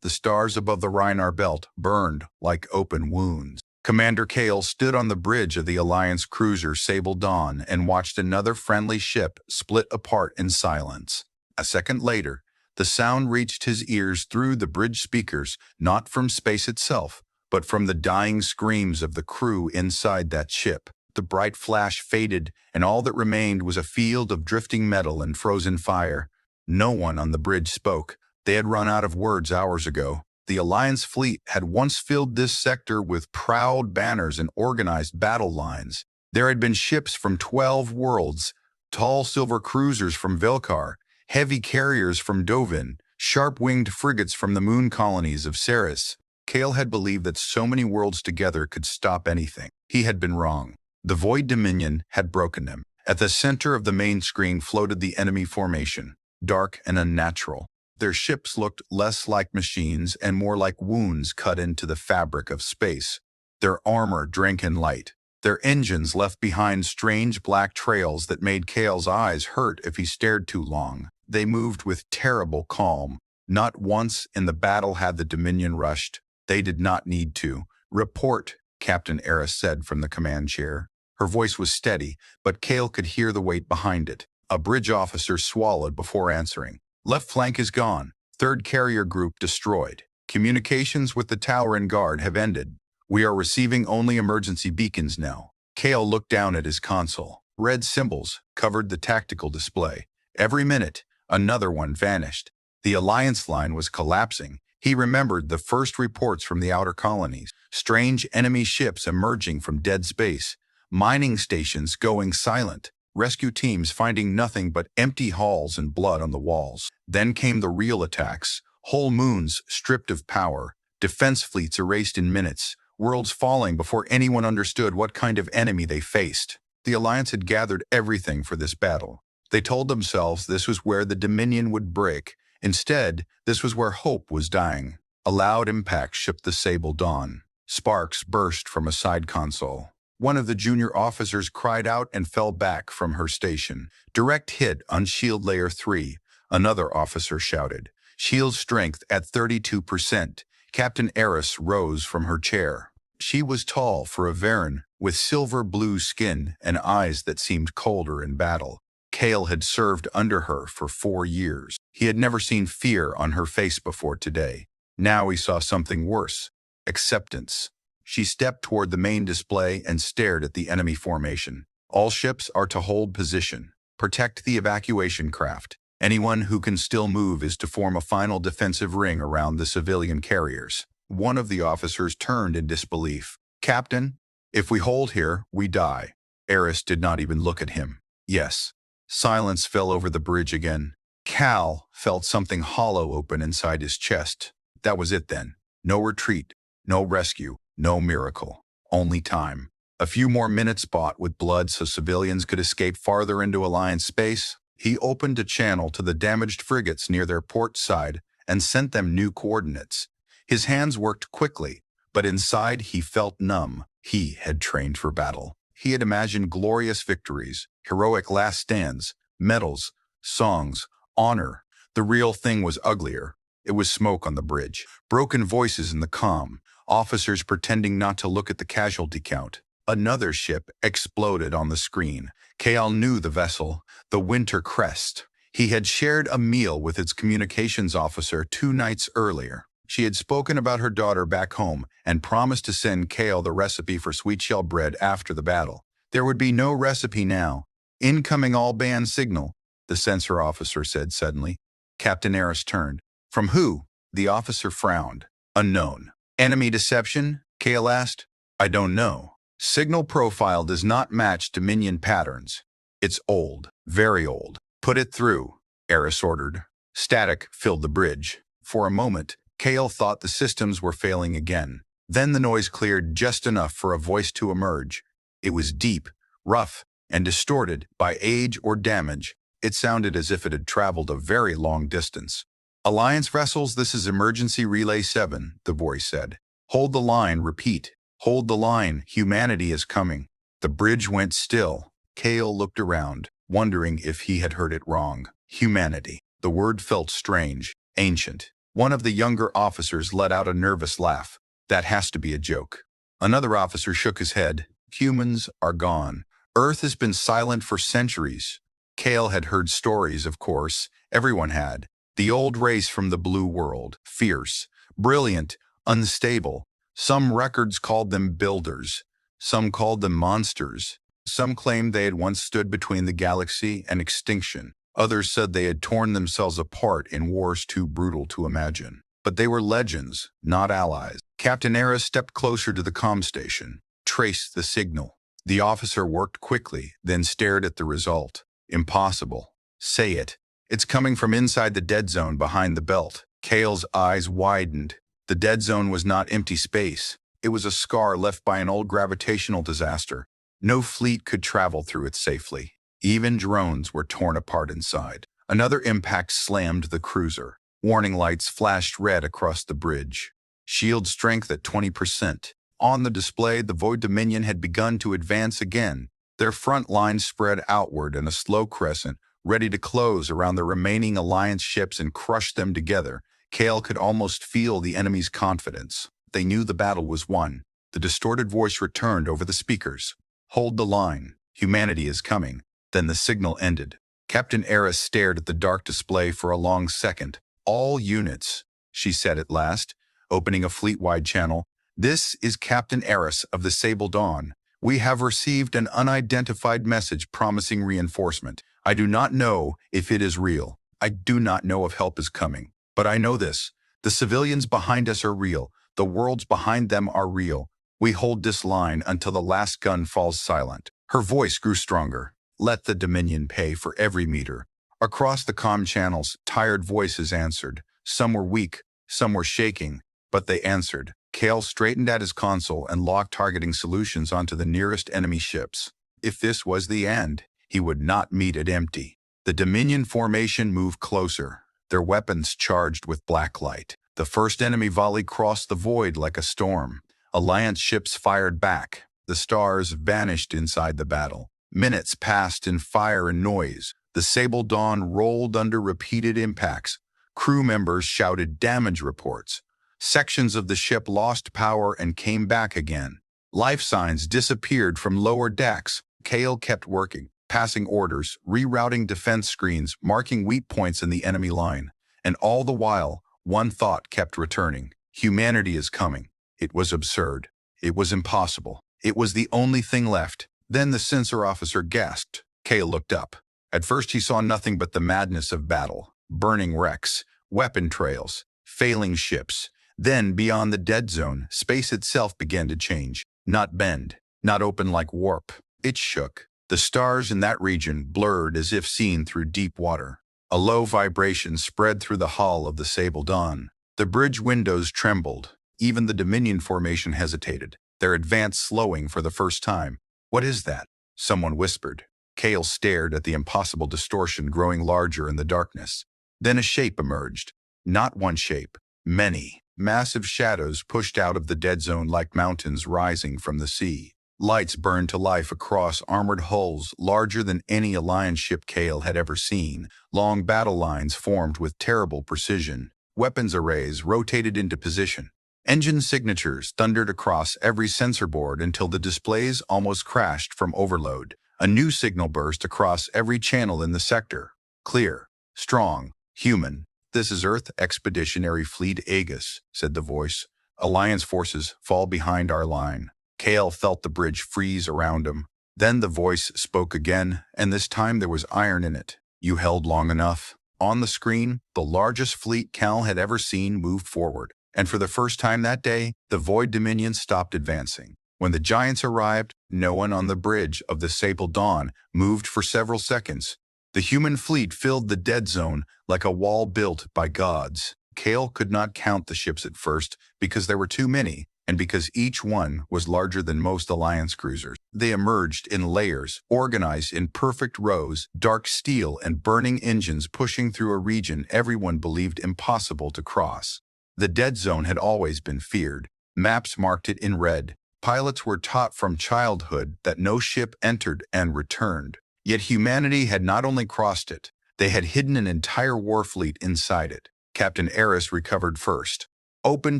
the stars above the Rhinar Belt burned like open wounds. Commander Kale stood on the bridge of the Alliance cruiser Sable Dawn and watched another friendly ship split apart in silence. A second later, the sound reached his ears through the bridge speakers, not from space itself, but from the dying screams of the crew inside that ship. The bright flash faded, and all that remained was a field of drifting metal and frozen fire. No one on the bridge spoke. They had run out of words hours ago. The Alliance fleet had once filled this sector with proud banners and organized battle lines. There had been ships from 12 worlds, tall silver cruisers from Velkar, heavy carriers from Dovin, sharp-winged frigates from the moon colonies of Ceres. Kale had believed that so many worlds together could stop anything. He had been wrong. The Void Dominion had broken them. At the center of the main screen floated the enemy formation, dark and unnatural. Their ships looked less like machines and more like wounds cut into the fabric of space. Their armor drank in light. Their engines left behind strange black trails that made Kale's eyes hurt if he stared too long. They moved with terrible calm. Not once in the battle had the Dominion rushed. They did not need to. "Report," Captain Eris said from the command chair. Her voice was steady, but Kale could hear the weight behind it. A bridge officer swallowed before answering. "Left flank is gone. Third carrier group destroyed. Communications with the tower and guard have ended. We are receiving only emergency beacons now." Kale looked down at his console. Red symbols covered the tactical display. Every minute, another one vanished. The Alliance line was collapsing. He remembered the first reports from the outer colonies. Strange enemy ships emerging from dead space. Mining stations going silent. Rescue teams finding nothing but empty halls and blood on the walls. Then came the real attacks. Whole moons stripped of power. Defense fleets erased in minutes. Worlds falling before anyone understood what kind of enemy they faced. The Alliance had gathered everything for this battle. They told themselves this was where the Dominion would break. Instead, this was where hope was dying. A loud impact shook the Sable Dawn. Sparks burst from a side console. One of the junior officers cried out and fell back from her station. "Direct hit on shield layer 3, another officer shouted. "Shield strength at 32%. Captain Eris rose from her chair. She was tall for a Varen, with silver-blue skin and eyes that seemed colder in battle. Kale had served under her for 4 years. He had never seen fear on her face before today. Now he saw something worse. Acceptance. She stepped toward the main display and stared at the enemy formation. "All ships are to hold position. Protect the evacuation craft. Anyone who can still move is to form a final defensive ring around the civilian carriers." One of the officers turned in disbelief. "Captain, if we hold here, we die." Eris did not even look at him. "Yes." Silence fell over the bridge again. Cal felt something hollow open inside his chest. That was it then. No retreat, no rescue. No miracle, only time. A few more minutes bought with blood so civilians could escape farther into Alliance space. He opened a channel to the damaged frigates near their port side and sent them new coordinates. His hands worked quickly, but inside he felt numb. He had trained for battle. He had imagined glorious victories, heroic last stands, medals, songs, honor. The real thing was uglier. It was smoke on the bridge, broken voices in the comm, officers pretending not to look at the casualty count. Another ship exploded on the screen. Kale knew the vessel, the Winter Crest. He had shared a meal with its communications officer 2 nights earlier. She had spoken about her daughter back home and promised to send Kale the recipe for sweet shell bread after the battle. There would be no recipe now. "Incoming all-band signal," the sensor officer said suddenly. Captain Eris turned. "From who?" The officer frowned. "Unknown." "Enemy deception?" Kale asked. "I don't know. Signal profile does not match Dominion patterns. It's old, very old." "Put it through," Eris ordered. Static filled the bridge. For a moment, Kale thought the systems were failing again. Then the noise cleared just enough for a voice to emerge. It was deep, rough, and distorted by age or damage. It sounded as if it had traveled a very long distance. "Alliance vessels, this is Emergency Relay 7, the voice said. "Hold the line, repeat. Hold the line, humanity is coming." The bridge went still. Kale looked around, wondering if he had heard it wrong. Humanity. The word felt strange, ancient. One of the younger officers let out a nervous laugh. That has to be a joke. Another officer shook his head. Humans are gone. Earth has been silent for centuries. Kale had heard stories, of course. Everyone had. The old race from the blue world. Fierce, brilliant, unstable. Some records called them builders. Some called them monsters. Some claimed they had once stood between the galaxy and extinction. Others said they had torn themselves apart in wars too brutal to imagine. But they were legends, not allies. Captain Era stepped closer to the comm station, traced the signal. The officer worked quickly, then stared at the result. Impossible. Say it. It's coming from inside the dead zone behind the belt. Kale's eyes widened. The dead zone was not empty space. It was a scar left by an old gravitational disaster. No fleet could travel through it safely. Even drones were torn apart inside. Another impact slammed the cruiser. Warning lights flashed red across the bridge. Shield strength at 20%. On the display, the Void Dominion had begun to advance again. Their front lines spread outward in a slow crescent, ready to close around the remaining Alliance ships and crush them together. Kale could almost feel the enemy's confidence. They knew the battle was won. The distorted voice returned over the speakers. Hold the line. Humanity is coming. Then the signal ended. Captain Eris stared at the dark display for a long second. All units, she said at last, opening a fleet-wide channel. This is Captain Eris of the Sable Dawn. We have received an unidentified message promising reinforcement. I do not know if it is real. I do not know if help is coming. But I know this. The civilians behind us are real. The worlds behind them are real. We hold this line until the last gun falls silent. Her voice grew stronger. Let the Dominion pay for every meter. Across the comm channels, tired voices answered. Some were weak, some were shaking, but they answered. Kale straightened at his console and locked targeting solutions onto the nearest enemy ships. If this was the end, he would not meet it empty. The Dominion formation moved closer, their weapons charged with black light. The first enemy volley crossed the void like a storm. Alliance ships fired back. The stars vanished inside the battle. Minutes passed in fire and noise. The Sable Dawn rolled under repeated impacts. Crew members shouted damage reports. Sections of the ship lost power and came back again. Life signs disappeared from lower decks. Kale kept working, passing orders, rerouting defense screens, marking weak points in the enemy line. And all the while, one thought kept returning. Humanity is coming. It was absurd. It was impossible. It was the only thing left. Then the sensor officer gasped. Kale looked up. At first he saw nothing but the madness of battle. Burning wrecks, weapon trails, failing ships. Then, beyond the dead zone, space itself began to change. Not bend, not open like warp. It shook. The stars in that region blurred as if seen through deep water. A low vibration spread through the hull of the Sable Dawn. The bridge windows trembled. Even the Dominion formation hesitated, their advance slowing for the first time. What is that? Someone whispered. Kale stared at the impossible distortion growing larger in the darkness. Then a shape emerged. Not one shape, many. Massive shadows pushed out of the dead zone like mountains rising from the sea. Lights burned to life across armored hulls larger than any Alliance ship Kale had ever seen. Long battle lines formed with terrible precision. Weapons arrays rotated into position. Engine signatures thundered across every sensor board until the displays almost crashed from overload. A new signal burst across every channel in the sector. Clear, strong, human. This is Earth Expeditionary Fleet Aegis, said the voice. Alliance forces fall behind our line. Kale felt the bridge freeze around him. Then the voice spoke again, and this time there was iron in it. You held long enough. On the screen, the largest fleet Cal had ever seen moved forward. And for the first time that day, the Void Dominion stopped advancing. When the giants arrived, no one on the bridge of the Sable Dawn moved for several seconds. The human fleet filled the dead zone like a wall built by gods. Kale could not count the ships at first because there were too many, and because each one was larger than most Alliance cruisers. They emerged in layers, organized in perfect rows, dark steel and burning engines pushing through a region everyone believed impossible to cross. The dead zone had always been feared. Maps marked it in red. Pilots were taught from childhood that no ship entered and returned. Yet humanity had not only crossed it, they had hidden an entire war fleet inside it. Captain Eris recovered first. Open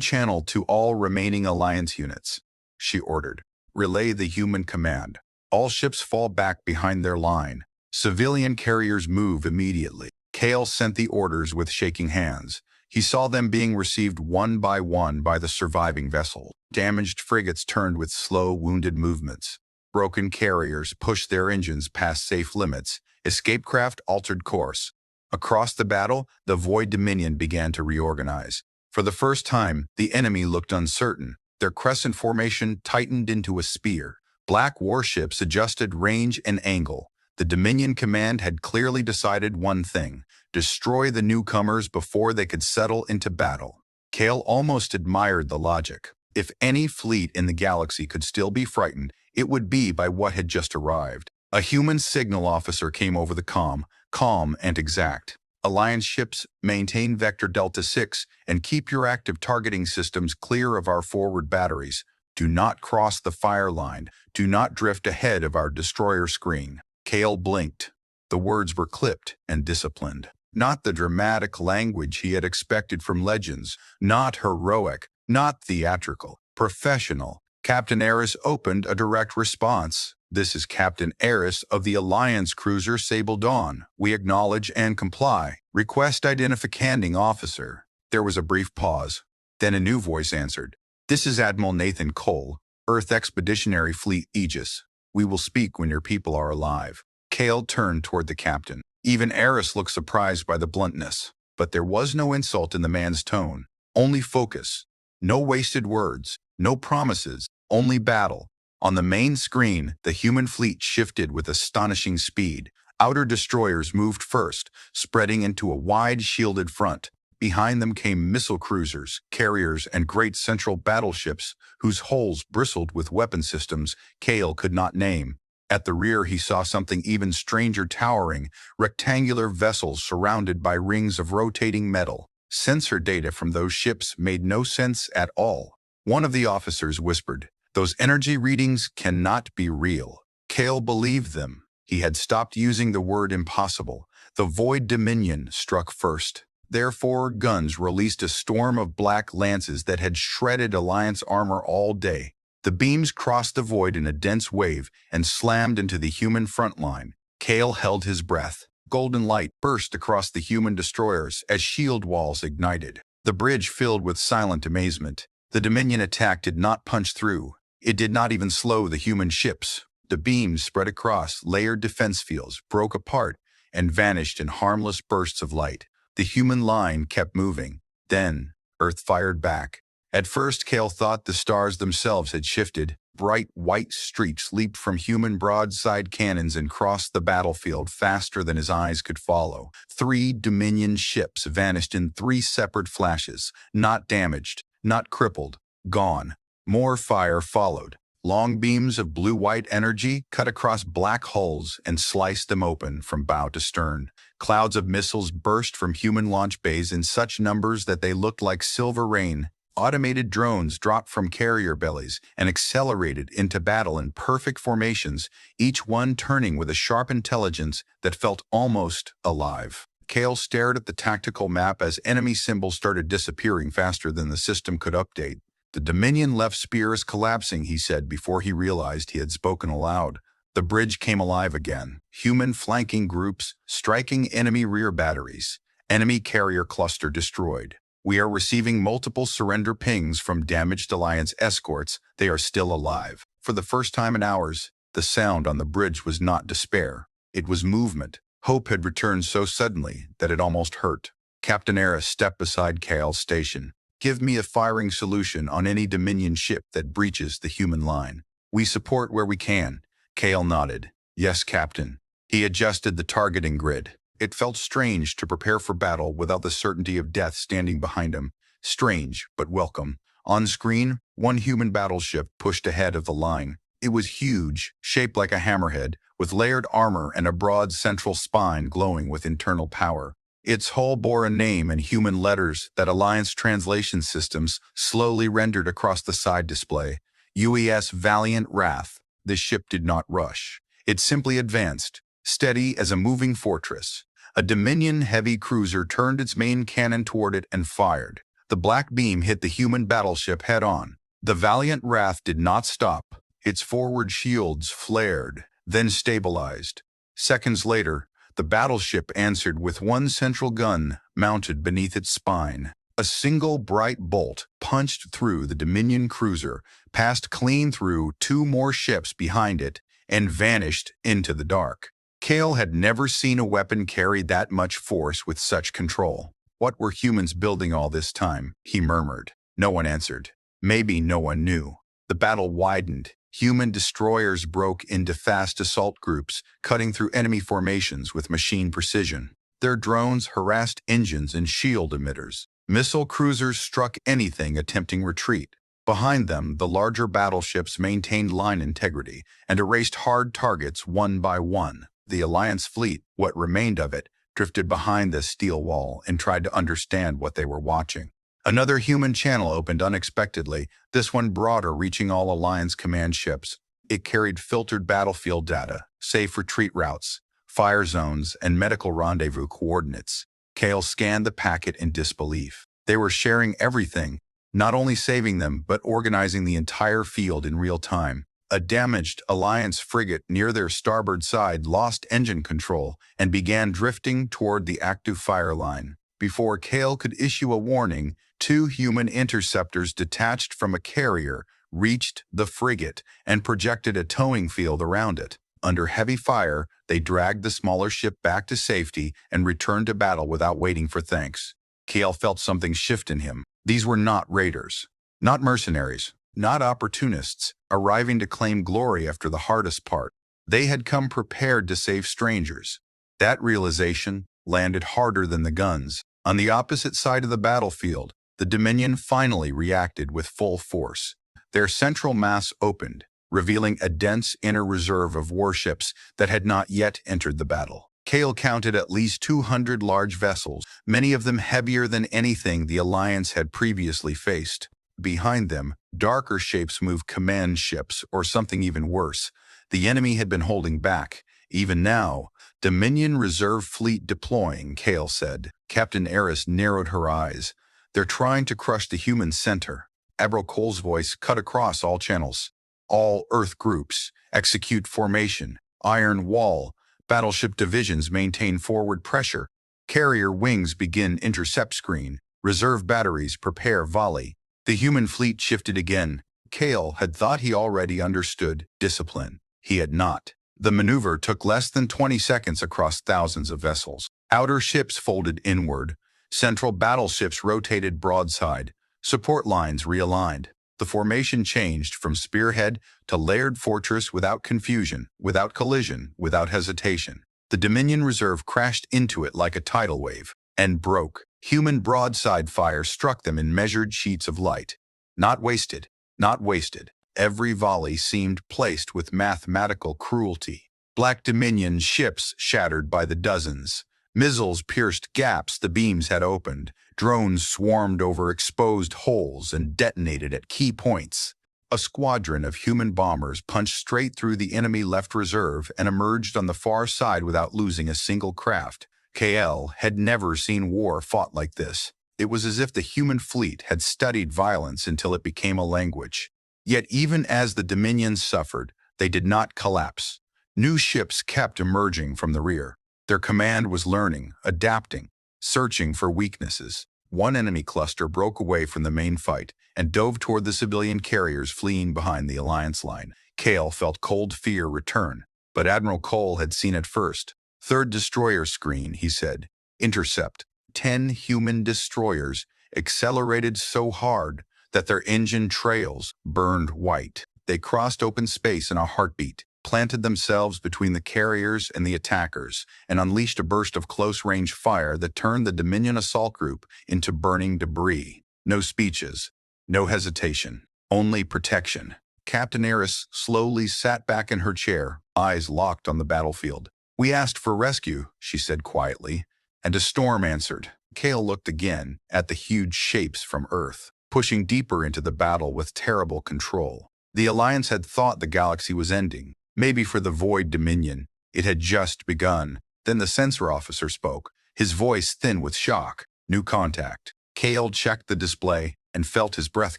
channel to all remaining Alliance units, she ordered. Relay the human command. All ships fall back behind their line. Civilian carriers move immediately. Kale sent the orders with shaking hands. He saw them being received one by the surviving vessel. Damaged frigates turned with slow, wounded movements. Broken carriers pushed their engines past safe limits. Escape craft altered course. Across the battle, the Void Dominion began to reorganize. For the first time, the enemy looked uncertain. Their crescent formation tightened into a spear. Black warships adjusted range and angle. The Dominion command had clearly decided one thing: destroy the newcomers before they could settle into battle. Kale almost admired the logic. If any fleet in the galaxy could still be frightened, it would be by what had just arrived. A human signal officer came over the comm, calm and exact. Alliance ships, maintain Vector Delta 6 and keep your active targeting systems clear of our forward batteries. Do not cross the fire line. Do not drift ahead of our destroyer screen. Kale blinked. The words were clipped and disciplined. Not the dramatic language he had expected from Legends. Not heroic. Not theatrical. Professional. Captain Eris opened a direct response. This is Captain Eris of the Alliance cruiser Sable Dawn. We acknowledge and comply. Request identificating officer. There was a brief pause. Then a new voice answered. This is Admiral Nathan Cole, Earth Expeditionary Fleet Aegis. We will speak when your people are alive. Kale turned toward the captain. Even Eris looked surprised by the bluntness. But there was no insult in the man's tone. Only focus. No wasted words. No promises. Only battle. On the main screen, the human fleet shifted with astonishing speed. Outer destroyers moved first, spreading into a wide shielded front. Behind them came missile cruisers, carriers, and great central battleships whose hulls bristled with weapon systems Kale could not name. At the rear he saw something even stranger towering, rectangular vessels surrounded by rings of rotating metal. Sensor data from those ships made no sense at all. One of the officers whispered, "Those energy readings cannot be real." Kale believed them. He had stopped using the word impossible. The Void Dominion struck first. Their forward guns released a storm of black lances that had shredded Alliance armor all day. The beams crossed the void in a dense wave and slammed into the human front line. Kale held his breath. Golden light burst across the human destroyers as shield walls ignited. The bridge filled with silent amazement. The Dominion attack did not punch through. It did not even slow the human ships. The beams spread across layered defense fields, broke apart, and vanished in harmless bursts of light. The human line kept moving. Then, Earth fired back. At first, Kale thought the stars themselves had shifted. Bright white streaks leaped from human broadside cannons and crossed the battlefield faster than his eyes could follow. 3 Dominion ships vanished in 3 separate flashes, not damaged, not crippled, gone. More fire followed. Long beams of blue-white energy cut across black hulls and sliced them open from bow to stern. Clouds of missiles burst from human launch bays in such numbers that they looked like silver rain. Automated drones dropped from carrier bellies and accelerated into battle in perfect formations, each one turning with a sharp intelligence that felt almost alive. Kale stared at the tactical map as enemy symbols started disappearing faster than the system could update. The Dominion left spears collapsing, he said before he realized he had spoken aloud. The bridge came alive again. Human flanking groups striking enemy rear batteries. Enemy carrier cluster destroyed. We are receiving multiple surrender pings from damaged Alliance escorts. They are still alive. For the first time in hours, the sound on the bridge was not despair. It was movement. Hope had returned so suddenly that it almost hurt. Captain Eris stepped beside Kale's station. Give me a firing solution on any Dominion ship that breaches the human line. We support where we can. Kale nodded. Yes, Captain. He adjusted the targeting grid. It felt strange to prepare for battle without the certainty of death standing behind him. Strange, but welcome. On screen, 1 human battleship pushed ahead of the line. It was huge, shaped like a hammerhead, with layered armor and a broad central spine glowing with internal power. Its hull bore a name in human letters that Alliance translation systems slowly rendered across the side display. UES Valiant Wrath. The ship did not rush. It simply advanced, steady as a moving fortress. A Dominion heavy cruiser turned its main cannon toward it and fired. The black beam hit the human battleship head-on. The valiant Wrath did not stop. Its forward shields flared, then stabilized. Seconds later, the battleship answered with one central gun mounted beneath its spine. A single bright bolt punched through the Dominion cruiser, passed clean through two more ships behind it, and vanished into the dark. Cale had never seen a weapon carry that much force with such control. What were humans building all this time? He murmured. No one answered. Maybe no one knew. The battle widened. Human destroyers broke into fast assault groups, cutting through enemy formations with machine precision. Their drones harassed engines and shield emitters. Missile cruisers struck anything attempting retreat. Behind them, the larger battleships maintained line integrity and erased hard targets one by one. The Alliance fleet, what remained of it, drifted behind this steel wall and tried to understand what they were watching. Another human channel opened unexpectedly, this one broader, reaching all Alliance command ships. It carried filtered battlefield data, safe retreat routes, fire zones, and medical rendezvous coordinates. Cale scanned the packet in disbelief. They were sharing everything, not only saving them, but organizing the entire field in real time. A damaged Alliance frigate near their starboard side lost engine control and began drifting toward the active fire line. Before Cale could issue a warning, two human interceptors detached from a carrier reached the frigate and projected a towing field around it. Under heavy fire, they dragged the smaller ship back to safety and returned to battle without waiting for thanks. Cale felt something shift in him. These were not raiders, not mercenaries, not opportunists, arriving to claim glory after the hardest part. They had come prepared to save strangers. That realization landed harder than the guns. On the opposite side of the battlefield, the Dominion finally reacted with full force. Their central mass opened, revealing a dense inner reserve of warships that had not yet entered the battle. Cale counted at least 200 large vessels, many of them heavier than anything the Alliance had previously faced. Behind them, darker shapes moved command ships, or something even worse. The enemy had been holding back. Even now, Dominion Reserve Fleet deploying, Cale said. Captain Eris narrowed her eyes. They're trying to crush the human center. Admiral Cole's voice cut across all channels. All Earth groups, execute formation. Iron Wall. Battleship divisions maintain forward pressure. Carrier wings begin intercept screen. Reserve batteries prepare volley. The human fleet shifted again. Cale had thought he already understood discipline. He had not. The maneuver took less than 20 seconds across thousands of vessels. Outer ships folded inward. Central battleships rotated broadside. Support lines realigned. The formation changed from spearhead to layered fortress without confusion, without collision, without hesitation. The Dominion Reserve crashed into it like a tidal wave and broke. Human broadside fire struck them in measured sheets of light. Not wasted, not wasted. Every volley seemed placed with mathematical cruelty. Black Dominion ships shattered by the dozens. Missiles pierced gaps the beams had opened. Drones swarmed over exposed holes and detonated at key points. A squadron of human bombers punched straight through the enemy left reserve and emerged on the far side without losing a single craft. Cale had never seen war fought like this. It was as if the human fleet had studied violence until it became a language. Yet even as the Dominions suffered, they did not collapse. New ships kept emerging from the rear. Their command was learning, adapting, searching for weaknesses. One enemy cluster broke away from the main fight and dove toward the civilian carriers fleeing behind the Alliance line. Cale felt cold fear return, but Admiral Cole had seen it first. Third destroyer screen, he said. Intercept. 10 human destroyers accelerated so hard that their engine trails burned white. They crossed open space in a heartbeat, planted themselves between the carriers and the attackers, and unleashed a burst of close-range fire that turned the Dominion assault group into burning debris. No speeches, no hesitation, only protection. Captain Eris slowly sat back in her chair, eyes locked on the battlefield. "We asked for rescue," she said quietly, and a storm answered. Cale looked again at the huge shapes from Earth, pushing deeper into the battle with terrible control. The Alliance had thought the galaxy was ending. Maybe for the Void Dominion, it had just begun. Then the sensor officer spoke, his voice thin with shock. New contact. Kale checked the display and felt his breath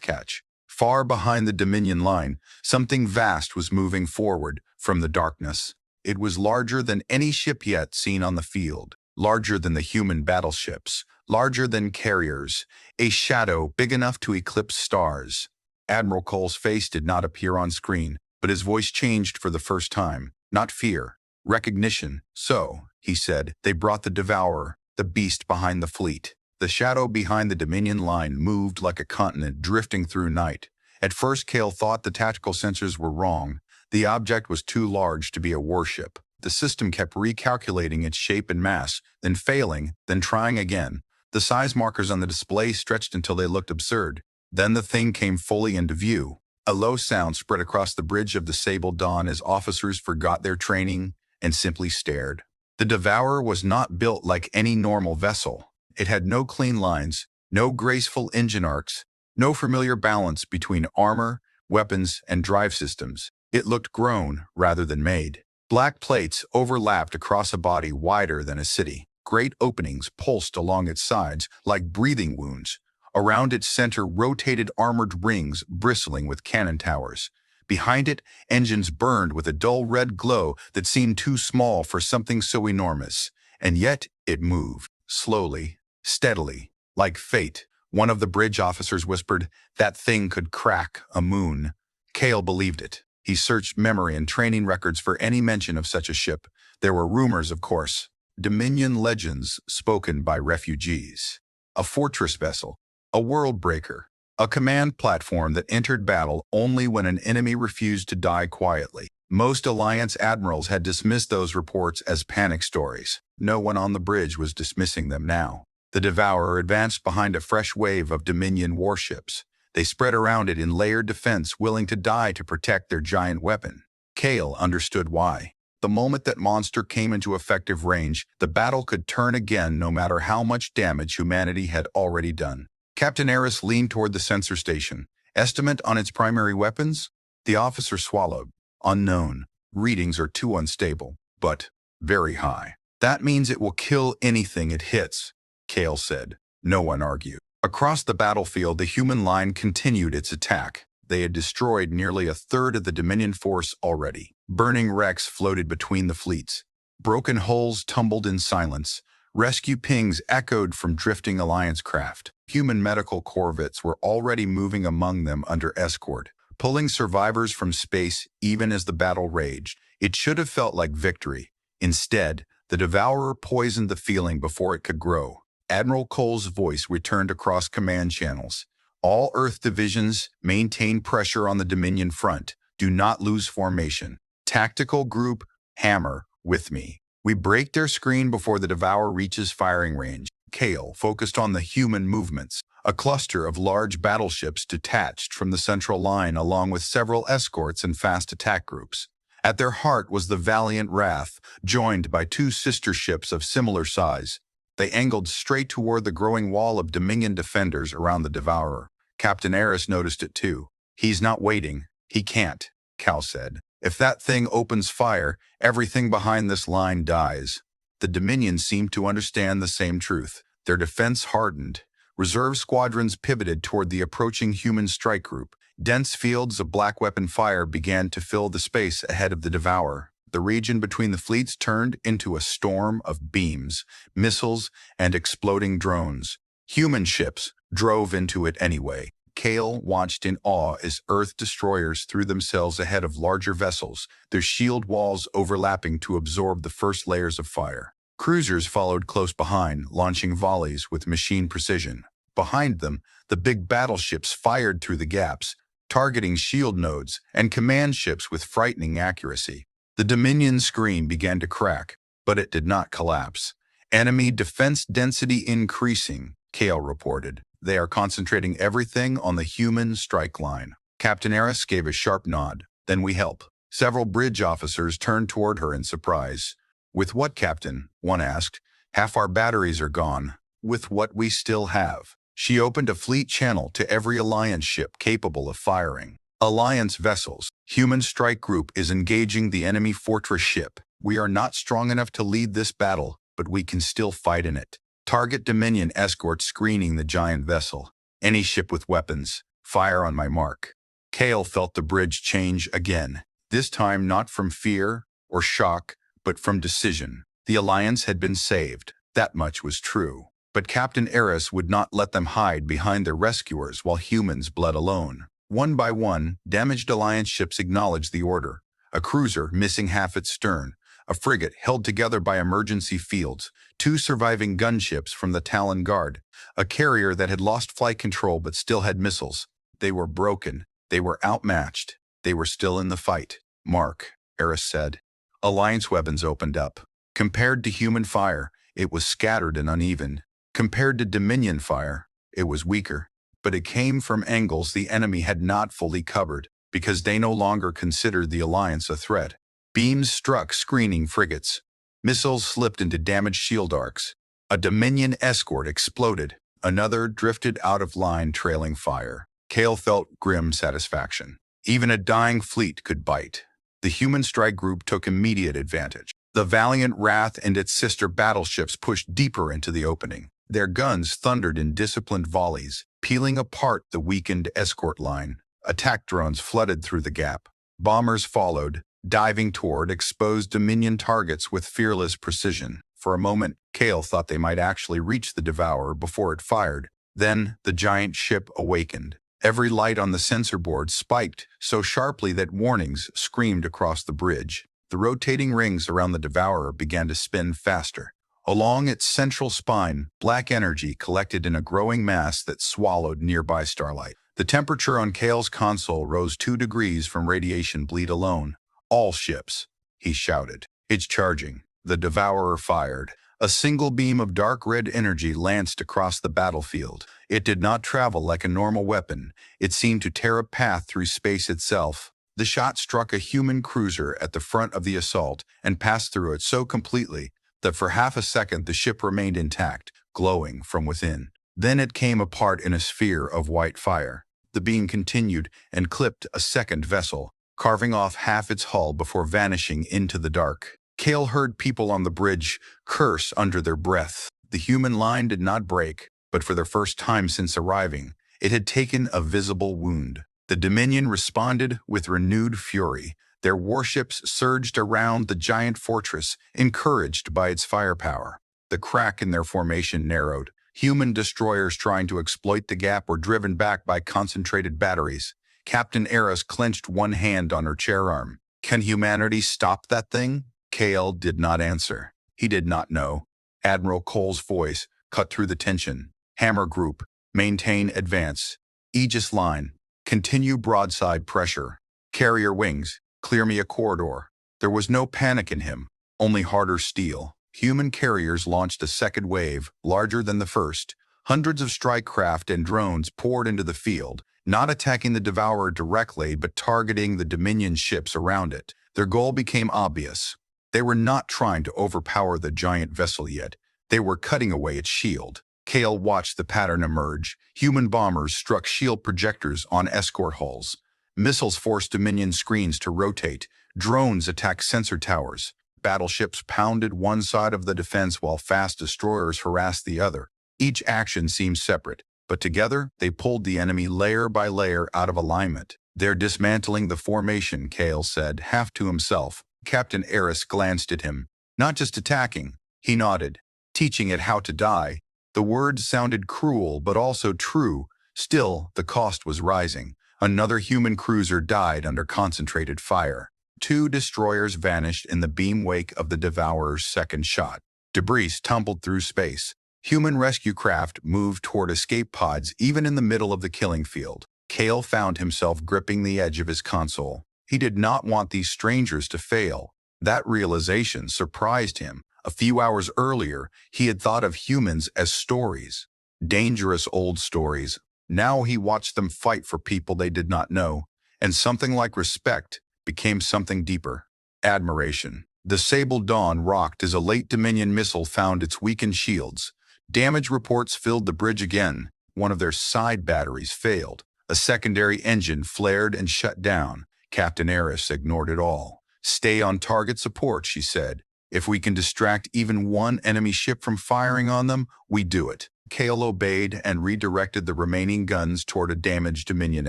catch. Far behind the Dominion line, something vast was moving forward from the darkness. It was larger than any ship yet seen on the field, larger than the human battleships, larger than carriers, a shadow big enough to eclipse stars. Admiral Cole's face did not appear on screen, but his voice changed for the first time. Not fear, recognition. So, he said, they brought the devourer, the beast behind the fleet. The shadow behind the Dominion line moved like a continent drifting through night. At first, Kale thought the tactical sensors were wrong. The object was too large to be a warship. The system kept recalculating its shape and mass, then failing, then trying again. The size markers on the display stretched until they looked absurd. Then the thing came fully into view. A low sound spread across the bridge of the Sable Dawn as officers forgot their training and simply stared. The devourer was not built like any normal vessel. It had no clean lines, no graceful engine arcs, no familiar balance between armor, weapons, and drive systems. It looked grown rather than made. Black plates overlapped across a body wider than a city. Great openings pulsed along its sides like breathing wounds. Around its center rotated armored rings bristling with cannon towers. Behind it, engines burned with a dull red glow that seemed too small for something so enormous. And yet it moved, slowly, steadily, like fate. One of the bridge officers whispered, "That thing could crack a moon." Kale believed it. He searched memory and training records for any mention of such a ship. There were rumors, of course. Dominion legends spoken by refugees. A fortress vessel, a world breaker, a command platform that entered battle only when an enemy refused to die quietly. Most Alliance admirals had dismissed those reports as panic stories. No one on the bridge was dismissing them now. The devourer advanced behind a fresh wave of Dominion warships. They spread around it in layered defense, willing to die to protect their giant weapon. Kale understood why. The moment that monster came into effective range, the battle could turn again no matter how much damage humanity had already done. Captain Eris leaned toward the sensor station. Estimate on its primary weapons? The officer swallowed. Unknown. Readings are too unstable, but very high. That means it will kill anything it hits, Kale said. No one argued. Across the battlefield, the human line continued its attack. They had destroyed nearly a third of the Dominion force already. Burning wrecks floated between the fleets. Broken hulls tumbled in silence. Rescue pings echoed from drifting Alliance craft. Human medical corvettes were already moving among them under escort, pulling survivors from space even as the battle raged. It should have felt like victory. Instead, the devourer poisoned the feeling before it could grow. Admiral Cole's voice returned across command channels. All Earth divisions maintain pressure on the Dominion front. Do not lose formation. Tactical Group Hammer with me. We break their screen before the devourer reaches firing range. Kale focused on the human movements. A cluster of large battleships detached from the central line along with several escorts and fast attack groups. At their heart was the valiant Wrath, joined by two sister ships of similar size. They angled straight toward the growing wall of Dominion defenders around the devourer. Captain Eris noticed it too. He's not waiting. He can't, Cal said. If that thing opens fire, everything behind this line dies. The Dominion seemed to understand the same truth. Their defense hardened. Reserve squadrons pivoted toward the approaching human strike group. Dense fields of black weapon fire began to fill the space ahead of the devourer. The region between the fleets turned into a storm of beams, missiles, and exploding drones. Human ships drove into it anyway. Kale watched in awe as Earth destroyers threw themselves ahead of larger vessels, their shield walls overlapping to absorb the first layers of fire. Cruisers followed close behind, launching volleys with machine precision. Behind them, the big battleships fired through the gaps, targeting shield nodes and command ships with frightening accuracy. The Dominion screen began to crack, but it did not collapse. Enemy defense density increasing, Kale reported. They are concentrating everything on the human strike line. Captain Eris gave a sharp nod. Then we help. Several bridge officers turned toward her in surprise. With what, Captain? One asked. Half our batteries are gone. With what we still have. She opened a fleet channel to every Alliance ship capable of firing. Alliance vessels. Human strike group is engaging the enemy fortress ship. We are not strong enough to lead this battle, but we can still fight in it. Target Dominion escort screening the giant vessel. Any ship with weapons, fire on my mark. Kale felt the bridge change again, this time not from fear or shock, but from decision. The Alliance had been saved, that much was true. But Captain Eris would not let them hide behind their rescuers while humans bled alone. One by one, damaged Alliance ships acknowledged the order. A cruiser missing half its stern, a frigate held together by emergency fields, 2 surviving gunships from the Talon Guard, a carrier that had lost flight control but still had missiles. They were broken. They were outmatched. They were still in the fight. Mark, Eris said. Alliance weapons opened up. Compared to human fire, it was scattered and uneven. Compared to Dominion fire, it was weaker. But it came from angles the enemy had not fully covered, because they no longer considered the Alliance a threat. Beams struck screening frigates. Missiles slipped into damaged shield arcs. A Dominion escort exploded. Another drifted out of line, trailing fire. Kale felt grim satisfaction. Even a dying fleet could bite. The human strike group took immediate advantage. The valiant Wrath and its sister battleships pushed deeper into the opening. Their guns thundered in disciplined volleys, peeling apart the weakened escort line. Attack drones flooded through the gap. Bombers followed, diving toward exposed Dominion targets with fearless precision. For a moment, Kale thought they might actually reach the Devourer before it fired. Then, the giant ship awakened. Every light on the sensor board spiked so sharply that warnings screamed across the bridge. The rotating rings around the Devourer began to spin faster. Along its central spine, black energy collected in a growing mass that swallowed nearby starlight. The temperature on Kale's console rose 2 degrees from radiation bleed alone. All ships, he shouted. It's charging. The Devourer fired. A single beam of dark red energy lanced across the battlefield. It did not travel like a normal weapon. It seemed to tear a path through space itself. The shot struck a human cruiser at the front of the assault and passed through it so completely that for half a second the ship remained intact, glowing from within. Then it came apart in a sphere of white fire. The beam continued and clipped a second vessel, carving off half its hull before vanishing into the dark. Kale heard people on the bridge curse under their breath. The human line did not break, but for the first time since arriving, it had taken a visible wound. The Dominion responded with renewed fury. Their warships surged around the giant fortress, encouraged by its firepower. The crack in their formation narrowed. Human destroyers trying to exploit the gap were driven back by concentrated batteries. Captain Eris clenched one hand on her chair arm. Can humanity stop that thing? Kale did not answer. He did not know. Admiral Cole's voice cut through the tension. Hammer Group, maintain advance. Aegis line, continue broadside pressure. Carrier wings, clear me a corridor. There was no panic in him, only harder steel. Human carriers launched a second wave, larger than the first. Hundreds of strike craft and drones poured into the field, not attacking the Devourer directly, but targeting the Dominion ships around it. Their goal became obvious. They were not trying to overpower the giant vessel yet. They were cutting away its shield. Kale watched the pattern emerge. Human bombers struck shield projectors on escort hulls. Missiles forced Dominion screens to rotate. Drones attacked sensor towers. Battleships pounded one side of the defense while fast destroyers harassed the other. Each action seemed separate, but together they pulled the enemy layer by layer out of alignment. They're dismantling the formation, Kale said, half to himself. Captain Eris glanced at him. Not just attacking, he nodded. Teaching it how to die. The words sounded cruel, but also true. Still, the cost was rising. Another human cruiser died under concentrated fire. 2 destroyers vanished in the beam wake of the Devourer's second shot. Debris tumbled through space. Human rescue craft moved toward escape pods even in the middle of the killing field. Kale found himself gripping the edge of his console. He did not want these strangers to fail. That realization surprised him. A few hours earlier, he had thought of humans as stories. Dangerous old stories. Now he watched them fight for people they did not know, and something like respect became something deeper. Admiration. The Sable Dawn rocked as a late Dominion missile found its weakened shields. Damage reports filled the bridge again. One of their side batteries failed. A secondary engine flared and shut down. Captain Eris ignored it all. Stay on target support, she said. If we can distract even one enemy ship from firing on them, we do it. Kale obeyed and redirected the remaining guns toward a damaged Dominion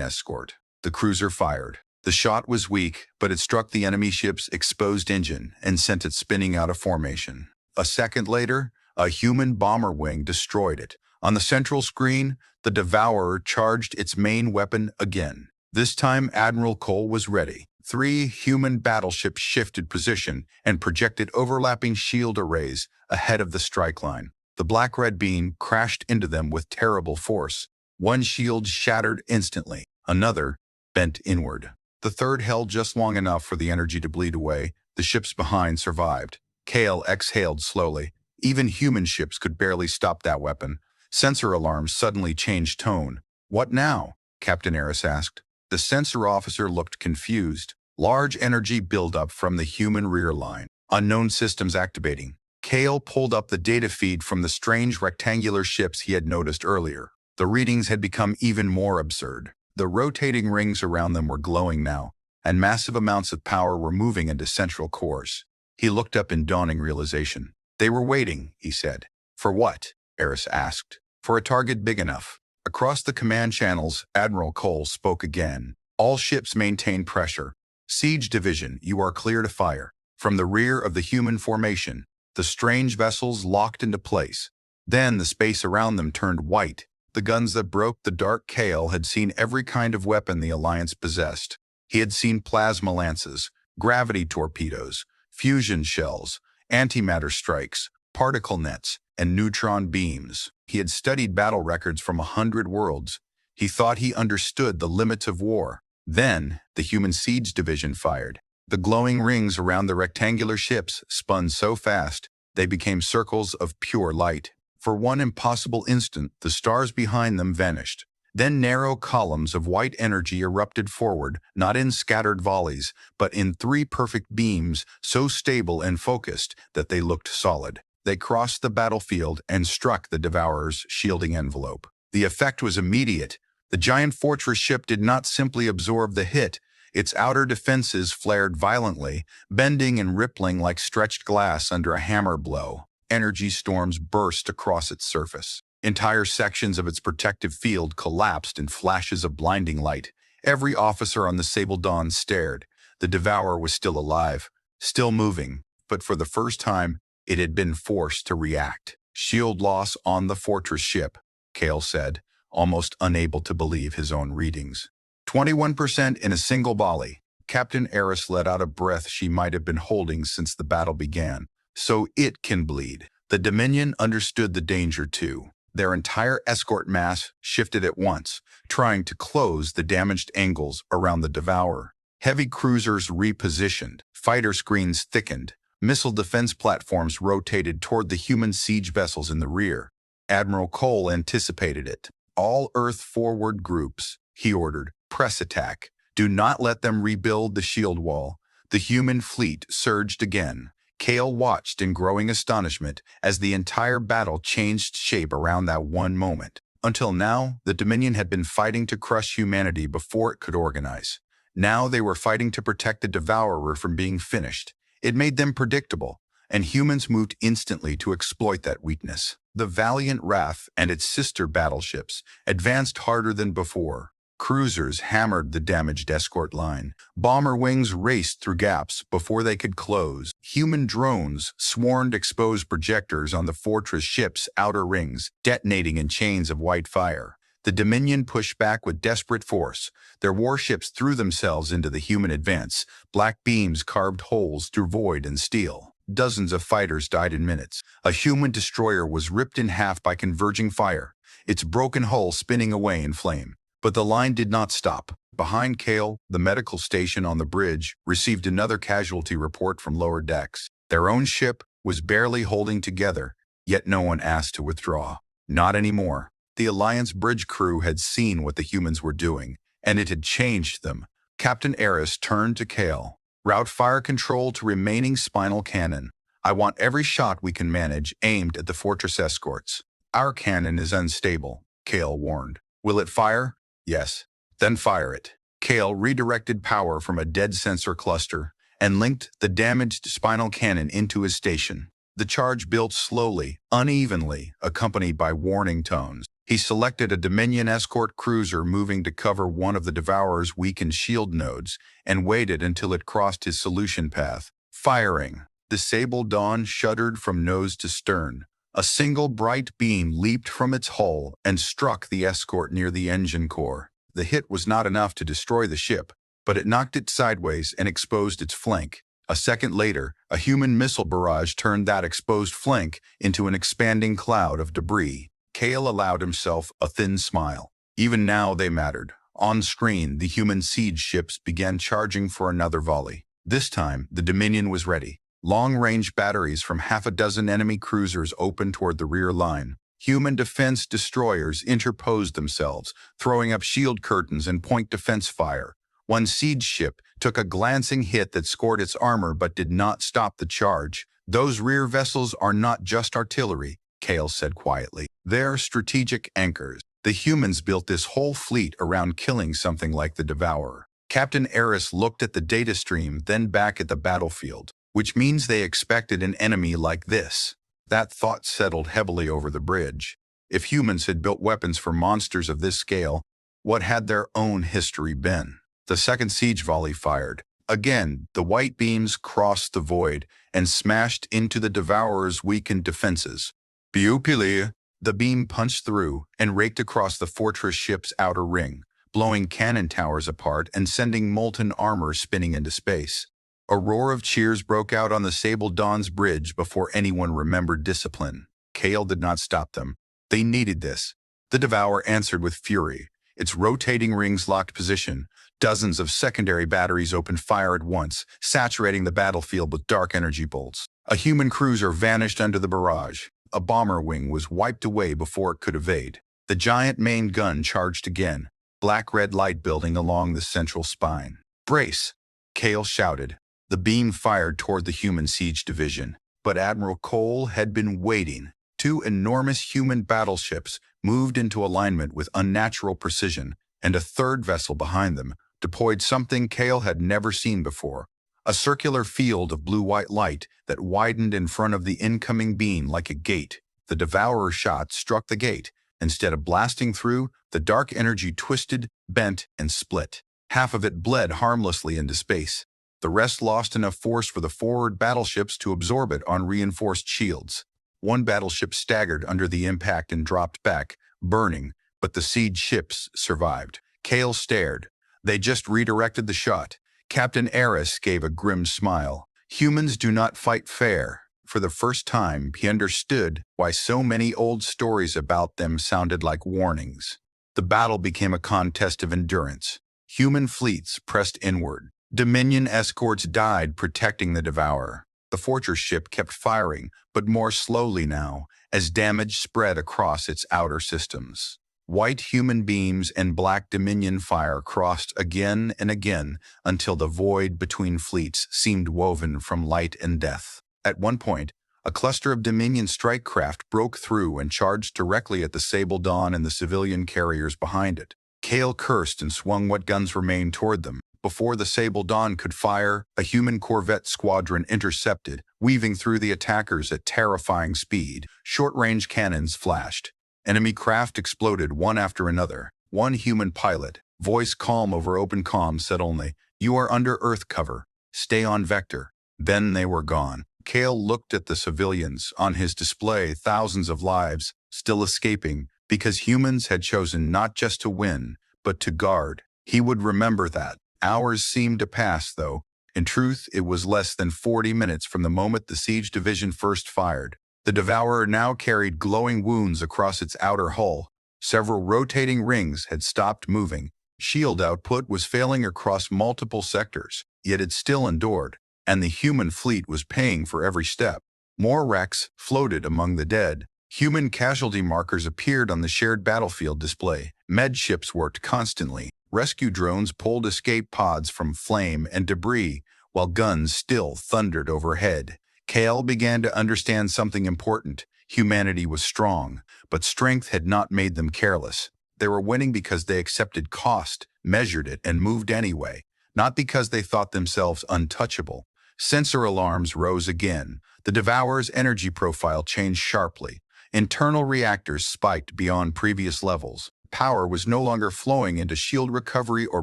escort. The cruiser fired. The shot was weak, but it struck the enemy ship's exposed engine and sent it spinning out of formation. A second later, a human bomber wing destroyed it. On the central screen, the Devourer charged its main weapon again. This time, Admiral Cole was ready. 3 human battleships shifted position and projected overlapping shield arrays ahead of the strike line. The black-red beam crashed into them with terrible force. One shield shattered instantly. Another bent inward. The third held just long enough for the energy to bleed away. The ships behind survived. Kale exhaled slowly. Even human ships could barely stop that weapon. Sensor alarms suddenly changed tone. "What now?" Captain Eris asked. The sensor officer looked confused. Large energy buildup from the human rear line. Unknown systems activating. Kale pulled up the data feed from the strange rectangular ships he had noticed earlier. The readings had become even more absurd. The rotating rings around them were glowing now, and massive amounts of power were moving into central cores. He looked up in dawning realization. "They were waiting," he said. "For what?" Eris asked. "For a target big enough." Across the command channels, Admiral Cole spoke again. "All ships maintain pressure. Siege Division, you are clear to fire." From the rear of the human formation, the strange vessels locked into place. Then the space around them turned white. The guns that broke the dark Kale had seen every kind of weapon the Alliance possessed. He had seen plasma lances, gravity torpedoes, fusion shells, antimatter strikes, particle nets, and neutron beams. He had studied battle records from 100 worlds. He thought he understood the limits of war. Then, the human siege division fired. The glowing rings around the rectangular ships spun so fast, they became circles of pure light. For one impossible instant, the stars behind them vanished. Then narrow columns of white energy erupted forward, not in scattered volleys, but in 3 perfect beams, so stable and focused that they looked solid. They crossed the battlefield and struck the Devourer's shielding envelope. The effect was immediate. The giant fortress ship did not simply absorb the hit. Its outer defenses flared violently, bending and rippling like stretched glass under a hammer blow. Energy storms burst across its surface. Entire sections of its protective field collapsed in flashes of blinding light. Every officer on the Sable Dawn stared. The Devourer was still alive, still moving, but for the first time, it had been forced to react. "Shield loss on the fortress ship," Kale said, almost unable to believe his own readings. 21% in a single volley. Captain Eris let out a breath she might have been holding since the battle began. "So it can bleed." The Dominion understood the danger too. Their entire escort mass shifted at once, trying to close the damaged angles around the Devourer. Heavy cruisers repositioned, fighter screens thickened, missile defense platforms rotated toward the human siege vessels in the rear. Admiral Cole anticipated it. "All Earth forward groups," he ordered. "Press attack. Do not let them rebuild the shield wall." The human fleet surged again. Kale watched in growing astonishment as the entire battle changed shape around that one moment. Until now, the Dominion had been fighting to crush humanity before it could organize. Now they were fighting to protect the Devourer from being finished. It made them predictable, and humans moved instantly to exploit that weakness. The Valiant Wrath and its sister battleships advanced harder than before. Cruisers hammered the damaged escort line. Bomber wings raced through gaps before they could close. Human drones swarmed exposed projectors on the fortress ship's outer rings, detonating in chains of white fire. The Dominion pushed back with desperate force. Their warships threw themselves into the human advance. Black beams carved holes through void and steel. Dozens of fighters died in minutes. A human destroyer was ripped in half by converging fire, its broken hull spinning away in flame. But the line did not stop. Behind Kale, the medical station on the bridge received another casualty report from lower decks. Their own ship was barely holding together, yet no one asked to withdraw. Not anymore. The Alliance bridge crew had seen what the humans were doing, and it had changed them. Captain Eris turned to Kale. "Route fire control to remaining spinal cannon. I want every shot we can manage aimed at the fortress escorts." "Our cannon is unstable," Kale warned. "Will it fire?" "Yes." "Then fire it." Kale redirected power from a dead sensor cluster, and linked the damaged spinal cannon into his station. The charge built slowly, unevenly, accompanied by warning tones. He selected a Dominion escort cruiser moving to cover one of the Devourer's weakened shield nodes and waited until it crossed his solution path. Firing. The Sable Dawn shuddered from nose to stern. A single bright beam leaped from its hull and struck the escort near the engine core. The hit was not enough to destroy the ship, but it knocked it sideways and exposed its flank. A second later, a human missile barrage turned that exposed flank into an expanding cloud of debris. Kale allowed himself a thin smile. Even now they mattered. On screen, the human siege ships began charging for another volley. This time, the Dominion was ready. Long-range batteries from half a dozen enemy cruisers opened toward the rear line. Human defense destroyers interposed themselves, throwing up shield curtains and point defense fire. One siege ship took a glancing hit that scored its armor but did not stop the charge. "Those rear vessels are not just artillery," Kale said quietly. "They're strategic anchors. The humans built this whole fleet around killing something like the Devourer." Captain Eris looked at the data stream, then back at the battlefield. "Which means they expected an enemy like this." That thought settled heavily over the bridge. If humans had built weapons for monsters of this scale, what had their own history been? The second siege volley fired. Again, the white beams crossed the void and smashed into the Devourer's weakened defenses. Beupili, the beam punched through and raked across the fortress ship's outer ring, blowing cannon towers apart and sending molten armor spinning into space. A roar of cheers broke out on the Sable Dawn's bridge before anyone remembered discipline. Kale did not stop them. They needed this. The Devourer answered with fury. Its rotating rings locked position. Dozens of secondary batteries opened fire at once, saturating the battlefield with dark energy bolts. A human cruiser vanished under the barrage. A bomber wing was wiped away before it could evade. The giant main gun charged again, black-red light building along the central spine. "Brace!" Kale shouted. The beam fired toward the human siege division, but Admiral Cole had been waiting. Two enormous human battleships moved into alignment with unnatural precision, and a third vessel behind them deployed something Kale had never seen before, a circular field of blue-white light that widened in front of the incoming beam like a gate. The Devourer shot struck the gate. Instead of blasting through, the dark energy twisted, bent, and split. Half of it bled harmlessly into space. The rest lost enough force for the forward battleships to absorb it on reinforced shields. One battleship staggered under the impact and dropped back, burning, but the siege ships survived. Kale stared. They just redirected the shot. Captain Eris gave a grim smile. Humans do not fight fair. For the first time, he understood why so many old stories about them sounded like warnings. The battle became a contest of endurance. Human fleets pressed inward. Dominion escorts died protecting the Devourer. The fortress ship kept firing, but more slowly now, as damage spread across its outer systems. White human beams and black Dominion fire crossed again and again until the void between fleets seemed woven from light and death. At one point, a cluster of Dominion strike craft broke through and charged directly at the Sable Dawn and the civilian carriers behind it. Kale cursed and swung what guns remained toward them. Before the Sable Dawn could fire, a human corvette squadron intercepted, weaving through the attackers at terrifying speed. Short-range cannons flashed. Enemy craft exploded one after another. One human pilot, voice calm over open comms, said only, "You are under Earth cover. Stay on vector." Then they were gone. Kale looked at the civilians. On his display, thousands of lives, still escaping, because humans had chosen not just to win, but to guard. He would remember that. Hours seemed to pass, though. In truth, it was less than 40 minutes from the moment the siege division first fired. The Devourer now carried glowing wounds across its outer hull. Several rotating rings had stopped moving. Shield output was failing across multiple sectors, yet it still endured, and the human fleet was paying for every step. More wrecks floated among the dead. Human casualty markers appeared on the shared battlefield display. Med ships worked constantly. Rescue drones pulled escape pods from flame and debris, while guns still thundered overhead. Kale began to understand something important. Humanity was strong, but strength had not made them careless. They were winning because they accepted cost, measured it, and moved anyway. not because they thought themselves untouchable. Sensor alarms rose again. The devourer's energy profile changed sharply. Internal reactors spiked beyond previous levels. Power was no longer flowing into shield recovery or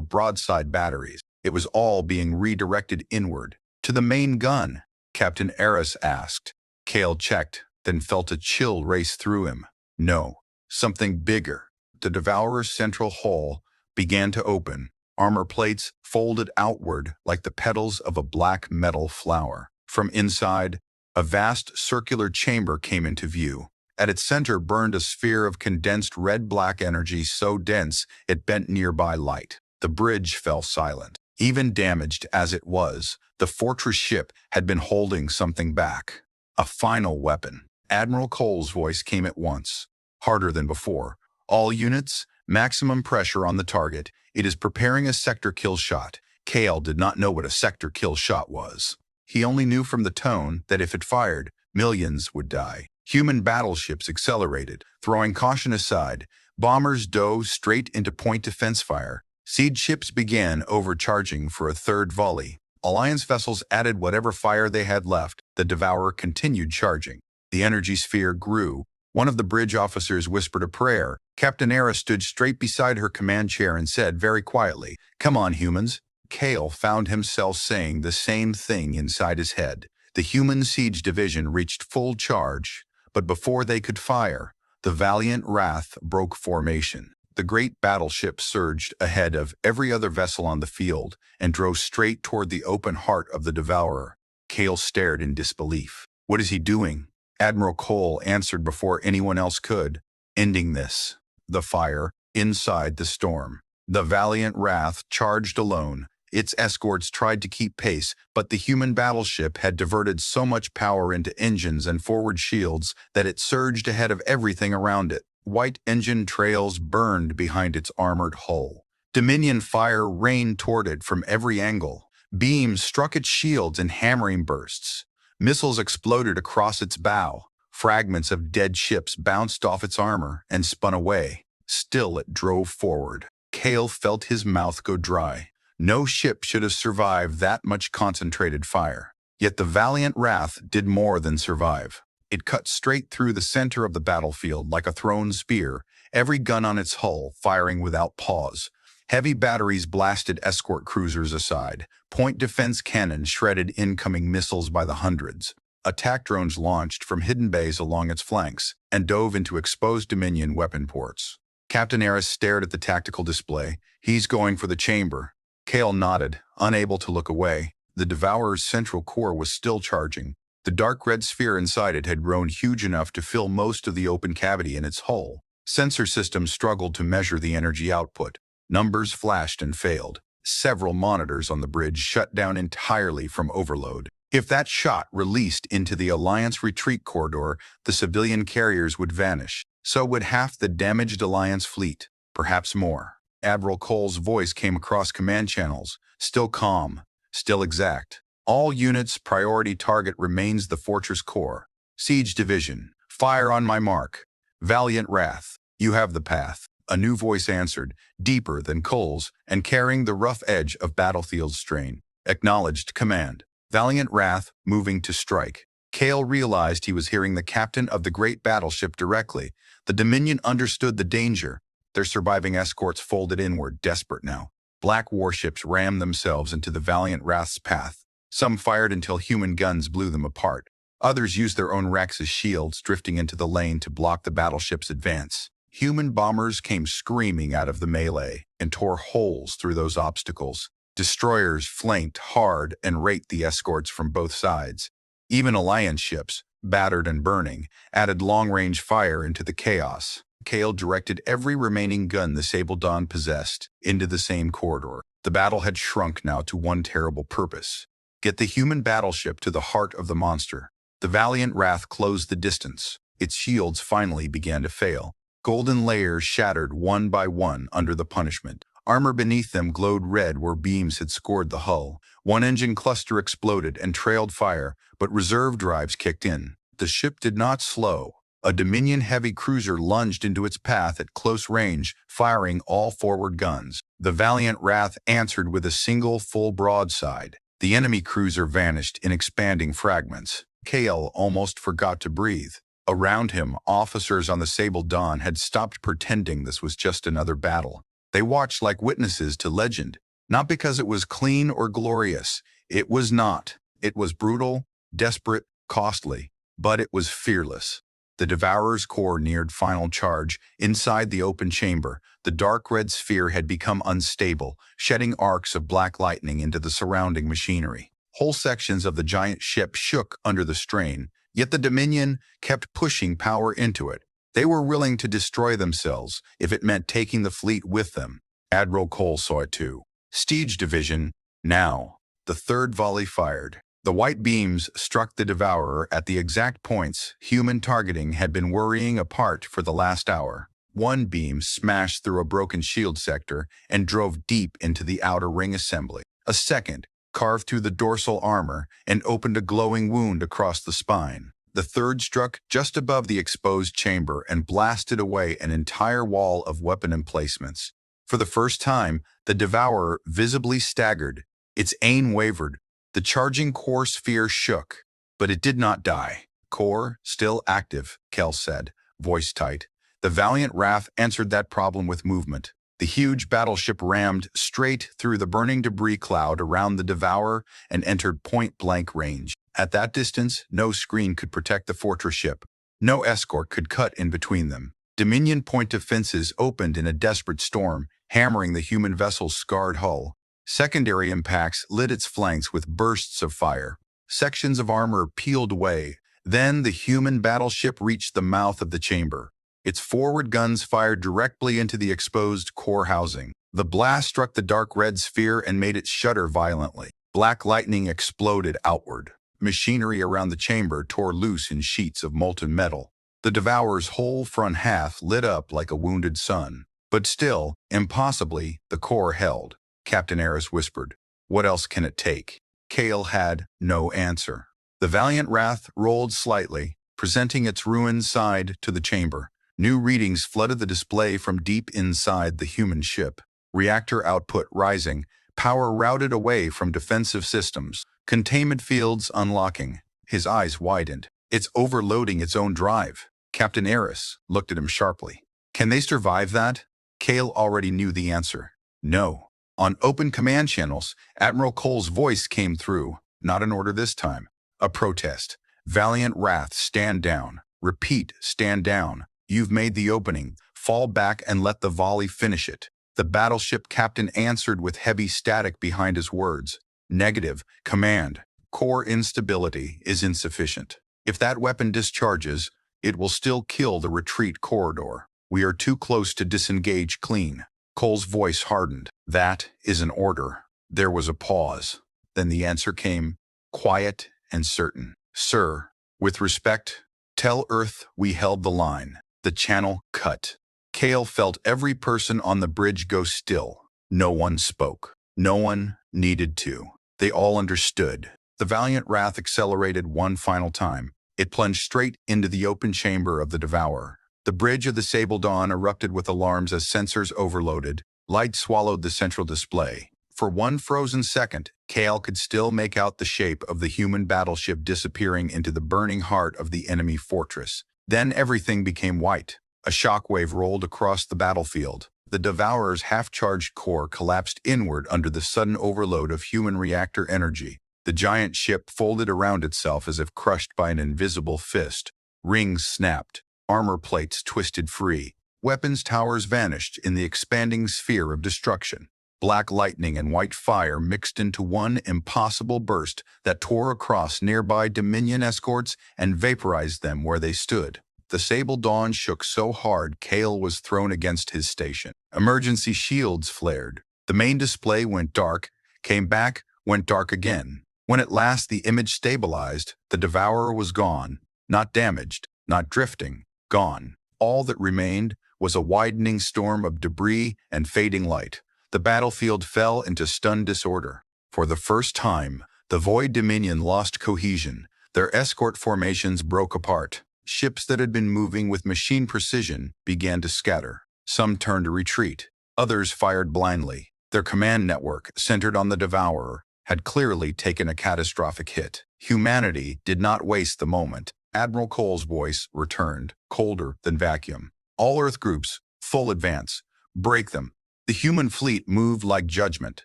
broadside batteries. It was all being redirected inward. To the main gun, Captain Eris asked. Kale checked, then felt a chill race through him. No, something bigger. The devourer's central hull began to open. Armor plates folded outward like the petals of a black metal flower. From inside, a vast circular chamber came into view. At its center burned a sphere of condensed red-black energy so dense it bent nearby light. The bridge fell silent. Even damaged as it was, the fortress ship had been holding something back. A final weapon. Admiral Cole's voice came at once, harder than before. All units, maximum pressure on the target. It is preparing a sector kill shot. Kale did not know what a sector kill shot was. He only knew from the tone that if it fired, millions would die. Human battleships accelerated, throwing caution aside. Bombers dove straight into point defense fire. Siege ships began overcharging for a third volley. Alliance vessels added whatever fire they had left. The Devourer continued charging. The energy sphere grew. One of the bridge officers whispered a prayer. Captain Era stood straight beside her command chair and said very quietly, "Come on, humans." Kale found himself saying the same thing inside his head. The human siege division reached full charge, but before they could fire, the valiant Wrath broke formation. The great battleship surged ahead of every other vessel on the field and drove straight toward the open heart of the Devourer. Kale stared in disbelief. "What is he doing?" Admiral Cole answered before anyone else could. "Ending this." The fire, inside the storm. The valiant Wrath charged alone. Its escorts tried to keep pace, but the human battleship had diverted so much power into engines and forward shields that it surged ahead of everything around it. White engine trails burned behind its armored hull. Dominion fire rained toward it from every angle. Beams struck its shields in hammering bursts. Missiles exploded across its bow. Fragments of dead ships bounced off its armor and spun away. Still it drove forward. Kale felt his mouth go dry. No ship should have survived that much concentrated fire. Yet the valiant Wrath did more than survive. It cut straight through the center of the battlefield like a thrown spear, every gun on its hull firing without pause. Heavy batteries blasted escort cruisers aside. Point defense cannons shredded incoming missiles by the hundreds. Attack drones launched from hidden bays along its flanks and dove into exposed Dominion weapon ports. Captain Eris stared at the tactical display. "He's going for the chamber." Kale nodded, unable to look away. The Devourer's central core was still charging. The dark red sphere inside it had grown huge enough to fill most of the open cavity in its hull. Sensor systems struggled to measure the energy output. Numbers flashed and failed. Several monitors on the bridge shut down entirely from overload. If that shot released into the Alliance retreat corridor, the civilian carriers would vanish. So would half the damaged Alliance fleet, perhaps more. Admiral Cole's voice came across command channels, still calm, still exact. "All units, priority target remains the fortress core. Siege division, fire on my mark. Valiant Wrath, you have the path." A new voice answered, deeper than Cole's and carrying the rough edge of battlefield strain. "Acknowledged command." Valiant Wrath, moving to strike. Kale realized he was hearing the captain of the great battleship directly. The Dominion understood the danger. Their surviving escorts folded inward, desperate now. Black warships rammed themselves into the valiant Wrath's path. Some fired until human guns blew them apart. Others used their own wrecks as shields, drifting into the lane to block the battleship's advance. Human bombers came screaming out of the melee and tore holes through those obstacles. Destroyers flanked hard and raked the escorts from both sides. Even Alliance ships, battered and burning, added long-range fire into the chaos. Kale directed every remaining gun the Sable Dawn possessed into the same corridor. The battle had shrunk now to one terrible purpose: get the human battleship to the heart of the monster. The valiant Wrath closed the distance. Its shields finally began to fail. Golden layers shattered one by one under the punishment. Armor beneath them glowed red where beams had scored the hull. One engine cluster exploded and trailed fire, but reserve drives kicked in. The ship did not slow. A Dominion heavy cruiser lunged into its path at close range, firing all forward guns. The valiant Wrath answered with a single full broadside. The enemy cruiser vanished in expanding fragments. Kale almost forgot to breathe. Around him, officers on the Sable Dawn had stopped pretending this was just another battle. They watched like witnesses to legend, not because it was clean or glorious. It was not. It was brutal, desperate, costly, but it was fearless. The Devourer's core neared final charge. Inside the open chamber, the dark red sphere had become unstable, shedding arcs of black lightning into the surrounding machinery. Whole sections of the giant ship shook under the strain, yet the Dominion kept pushing power into it. They were willing to destroy themselves if it meant taking the fleet with them. Admiral Cole saw it too. Siege Division, now. The third volley fired. The white beams struck the Devourer at the exact points human targeting had been worrying apart for the last hour. One beam smashed through a broken shield sector and drove deep into the outer ring assembly. A second carved through the dorsal armor and opened a glowing wound across the spine. The third struck just above the exposed chamber and blasted away an entire wall of weapon emplacements. For the first time, the Devourer visibly staggered. Its aim wavered. The charging core sphere shook, but it did not die. Core still active, Kel said, voice tight. The valiant Wrath answered that problem with movement. The huge battleship rammed straight through the burning debris cloud around the Devourer and entered point-blank range. At that distance, no screen could protect the fortress ship. No escort could cut in between them. Dominion point defenses opened in a desperate storm, hammering the human vessel's scarred hull. Secondary impacts lit its flanks with bursts of fire. Sections of armor peeled away. Then the human battleship reached the mouth of the chamber. Its forward guns fired directly into the exposed core housing. The blast struck the dark red sphere and made it shudder violently. Black lightning exploded outward. Machinery around the chamber tore loose in sheets of molten metal. The Devourer's whole front half lit up like a wounded sun. But still, impossibly, the core held. Captain Eris whispered, "What else can it take?" Kale had no answer. The valiant Wrath rolled slightly, presenting its ruined side to the chamber. New readings flooded the display from deep inside the human ship. Reactor output rising, power routed away from defensive systems, containment fields unlocking. His eyes widened. It's overloading its own drive. Captain Eris looked at him sharply. Can they survive that? Kale already knew the answer. No. On open command channels, Admiral Cole's voice came through. Not an order this time. A protest. Valiant Wrath, stand down. Repeat, stand down. You've made the opening. Fall back and let the volley finish it. The battleship captain answered with heavy static behind his words. Negative. Command. Core instability is insufficient. If that weapon discharges, it will still kill the retreat corridor. We are too close to disengage clean. Cole's voice hardened. That is an order. There was a pause. Then the answer came, quiet and certain. Sir, with respect, tell Earth we held the line. The channel cut. Kale felt every person on the bridge go still. No one spoke. No one needed to. They all understood. The valiant Wrath accelerated one final time. It plunged straight into the open chamber of the Devourer. The bridge of the Sable Dawn erupted with alarms as sensors overloaded. Light swallowed the central display. For one frozen second, Kale could still make out the shape of the human battleship disappearing into the burning heart of the enemy fortress. Then everything became white. A shockwave rolled across the battlefield. The Devourer's half-charged core collapsed inward under the sudden overload of human reactor energy. The giant ship folded around itself as if crushed by an invisible fist. Rings snapped. Armor plates twisted free. Weapons towers vanished in the expanding sphere of destruction. Black lightning and white fire mixed into one impossible burst that tore across nearby Dominion escorts and vaporized them where they stood. The Sable Dawn shook so hard Kale was thrown against his station. Emergency shields flared. The main display went dark, came back, went dark again. When at last the image stabilized, the Devourer was gone. Not damaged, not drifting. Gone. All that remained was a widening storm of debris and fading light. The battlefield fell into stunned disorder. For the first time, the Void Dominion lost cohesion. Their escort formations broke apart. Ships that had been moving with machine precision began to scatter. Some turned to retreat. Others fired blindly. Their command network, centered on the devourer, had clearly taken a catastrophic hit. Humanity did not waste the moment. Admiral Cole's voice returned, colder than vacuum. All Earth groups, full advance. Break them. The human fleet moved like judgment.